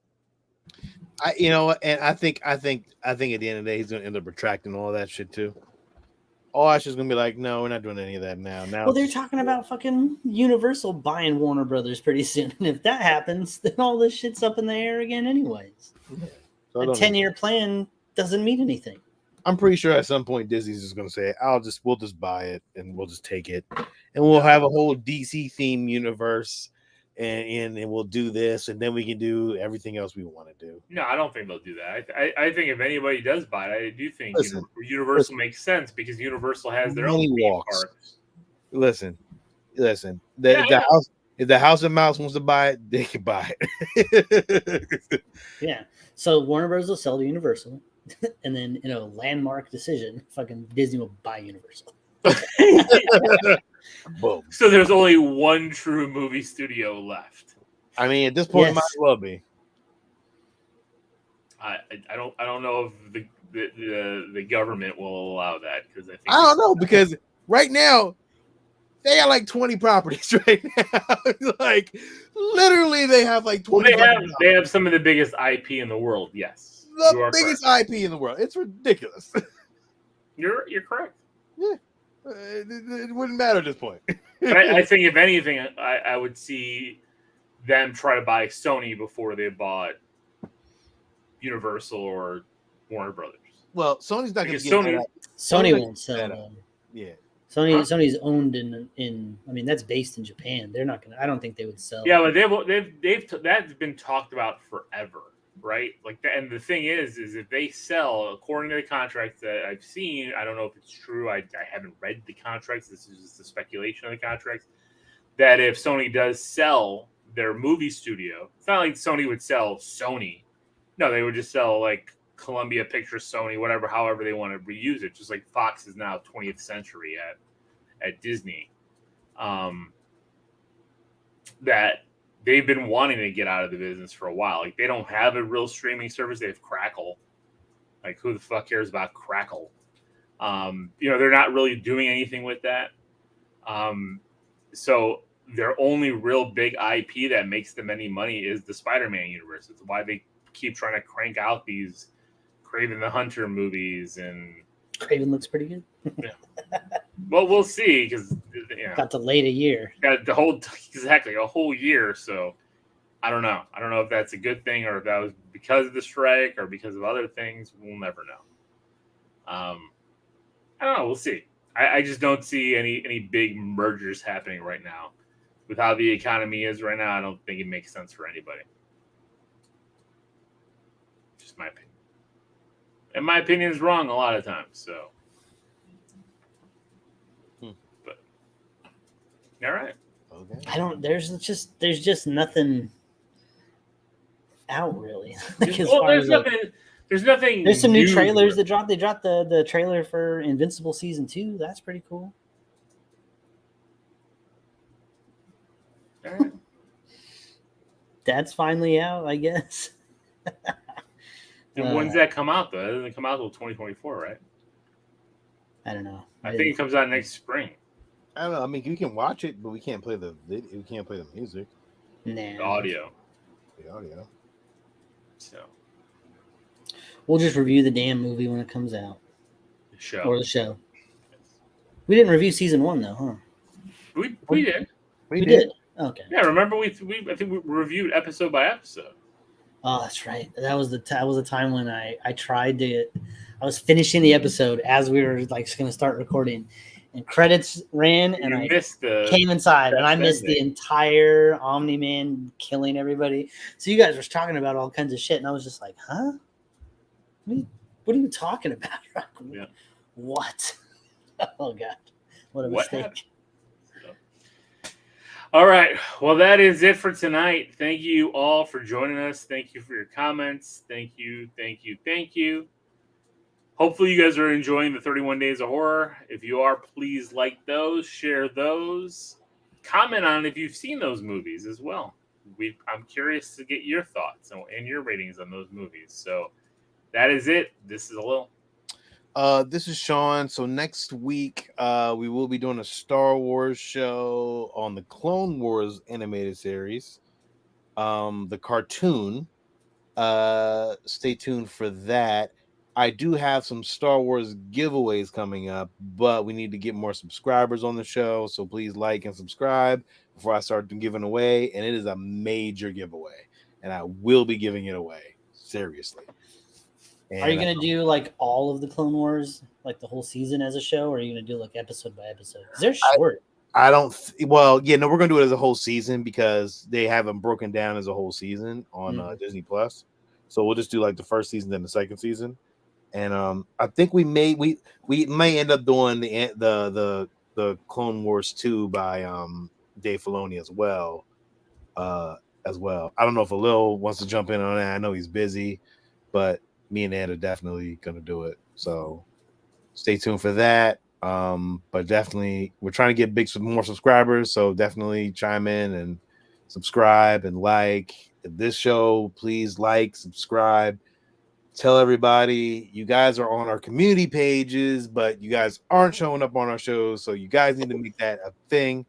And I think at the end of the day he's going to end up retracting all that shit too. All that shit's going to be like, no, we're not doing any of that now. Well, they're talking about fucking Universal buying Warner Brothers pretty soon. And if that happens, then all this shit's up in the air again anyways. Yeah. So a 10-year plan doesn't mean anything. I'm pretty sure at some point Disney's just going to say, we'll just buy it and we'll just take it. And we'll have a whole DC theme universe and we'll do this and then we can do everything else we want to do. No, I don't think they'll do that. I think if anybody does buy it, I do think Universal makes sense because Universal has their own parks. Listen. If the House of Mouse wants to buy it, they can buy it. Yeah. So Warner Bros. Will sell to Universal, and then in a landmark decision, fucking Disney will buy Universal. Boom. So there's only one true movie studio left. I mean, at this point, it might as well be. I don't know if the government will allow that because I don't know because right now they got like 20 properties right now. Literally, they have like 20. Well, they have some of the biggest IP in the world. Yes, the biggest correct. IP in the world. It's ridiculous. You're correct. Yeah, it wouldn't matter at this point. But I think if anything, I would see them try to buy Sony before they bought Universal or Warner Brothers. Well, Sony's not going Because to get Sony, that. Sony won't sell that them. Yeah. Sony's owned in. I mean, that's based in Japan. They're not gonna. I don't think they would sell. yeah, but they've that's been talked about forever, right? Like, and the thing is if they sell according to the contracts that I've seen, I don't know if it's true. I haven't read the contracts. This is just the speculation of the contracts. That if Sony does sell their movie studio, it's not like Sony would sell Sony. No, they would just sell like Columbia Pictures, Sony, whatever, however they want to reuse it. Just like Fox is now 20th Century at Disney. That they've been wanting to get out of the business for a while. Like, they don't have a real streaming service. They have Crackle. Like, who the fuck cares about Crackle? They're not really doing anything with that. So their only real big IP that makes them any money is the Spider-Man universe. It's why they keep trying to crank out these Kraven the Hunter movies, and Kraven looks pretty good. Yeah. Well, we'll see, because got delayed a year. Got a whole year. So I don't know. I don't know if that's a good thing or if that was because of the strike or because of other things. We'll never know. I don't know. We'll see. I just don't see any big mergers happening right now. With how the economy is right now, I don't think it makes sense for anybody. Just my opinion. And my opinion is wrong a lot of times. So, but all right. Okay. There's just nothing out really. There's nothing. There's some new trailers that dropped. They dropped the trailer for Invincible season 2. That's pretty cool. All right. That's finally out, I guess. And when's that come out, though? It doesn't come out until 2024, right? I don't know. I think it comes out next spring. I don't know. I mean, we can watch it, but we can't play the video. We can't play the music. Nah. The audio. So we'll just review the damn movie when it comes out. The show. Or the show. We didn't review season 1 though, huh? We did. We did. Okay. Yeah, remember I think we reviewed episode by episode. Oh, that's right. That was the time when I tried to. I was finishing the episode as we were like going to start recording, and credits ran, and I came inside, and I missed the entire Omni-Man killing everybody. So you guys were talking about all kinds of shit, and I was just like, "Huh? What are you talking about?" Yeah. What? Oh God! What a mistake. All right. Well, that is it for tonight. Thank you all for joining us. Thank you for your comments. Thank you. Hopefully you guys are enjoying the 31 Days of Horror. If you are, please like those, share those, comment on if you've seen those movies as well. I'm curious to get your thoughts and your ratings on those movies. So that is it. This is Lil. This is Sean. So next week, we will be doing a Star Wars show on the Clone Wars animated series, the cartoon. Stay tuned for that. I do have some Star Wars giveaways coming up, but we need to get more subscribers on the show. So please like and subscribe before I start giving away. And it is a major giveaway, and I will be giving it away. Seriously. And are you going to do like all of the Clone Wars, like the whole season as a show, or are you going to do like episode by episode? Because they're short. I don't. We're going to do it as a whole season because they have them broken down as a whole season on Disney Plus. So we'll just do like the first season, then the second season. And I think we may end up doing the Clone Wars 2 by Dave Filoni as well. I don't know if Lil wants to jump in on that. I know he's busy, but me and Ed are definitely gonna do it. So stay tuned for that. But definitely we're trying to get some more subscribers. So definitely chime in and subscribe and like this show. Please like, subscribe, tell everybody. You guys are on our community pages, but you guys aren't showing up on our shows. So you guys need to make that a thing.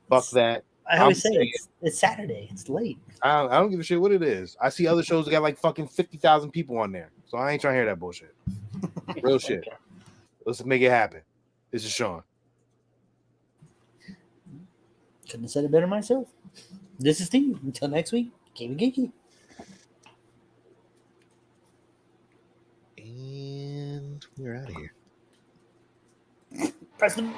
Fuck that. I always say it's Saturday. It's late. I don't give a shit what it is. I see other shows that got like fucking 50,000 people on there. So I ain't trying to hear that bullshit. Real shit. Okay. Let's make it happen. This is Sean. Couldn't have said it better myself. This is Steve. Until next week, keep it geeky. And You're out of here. Press the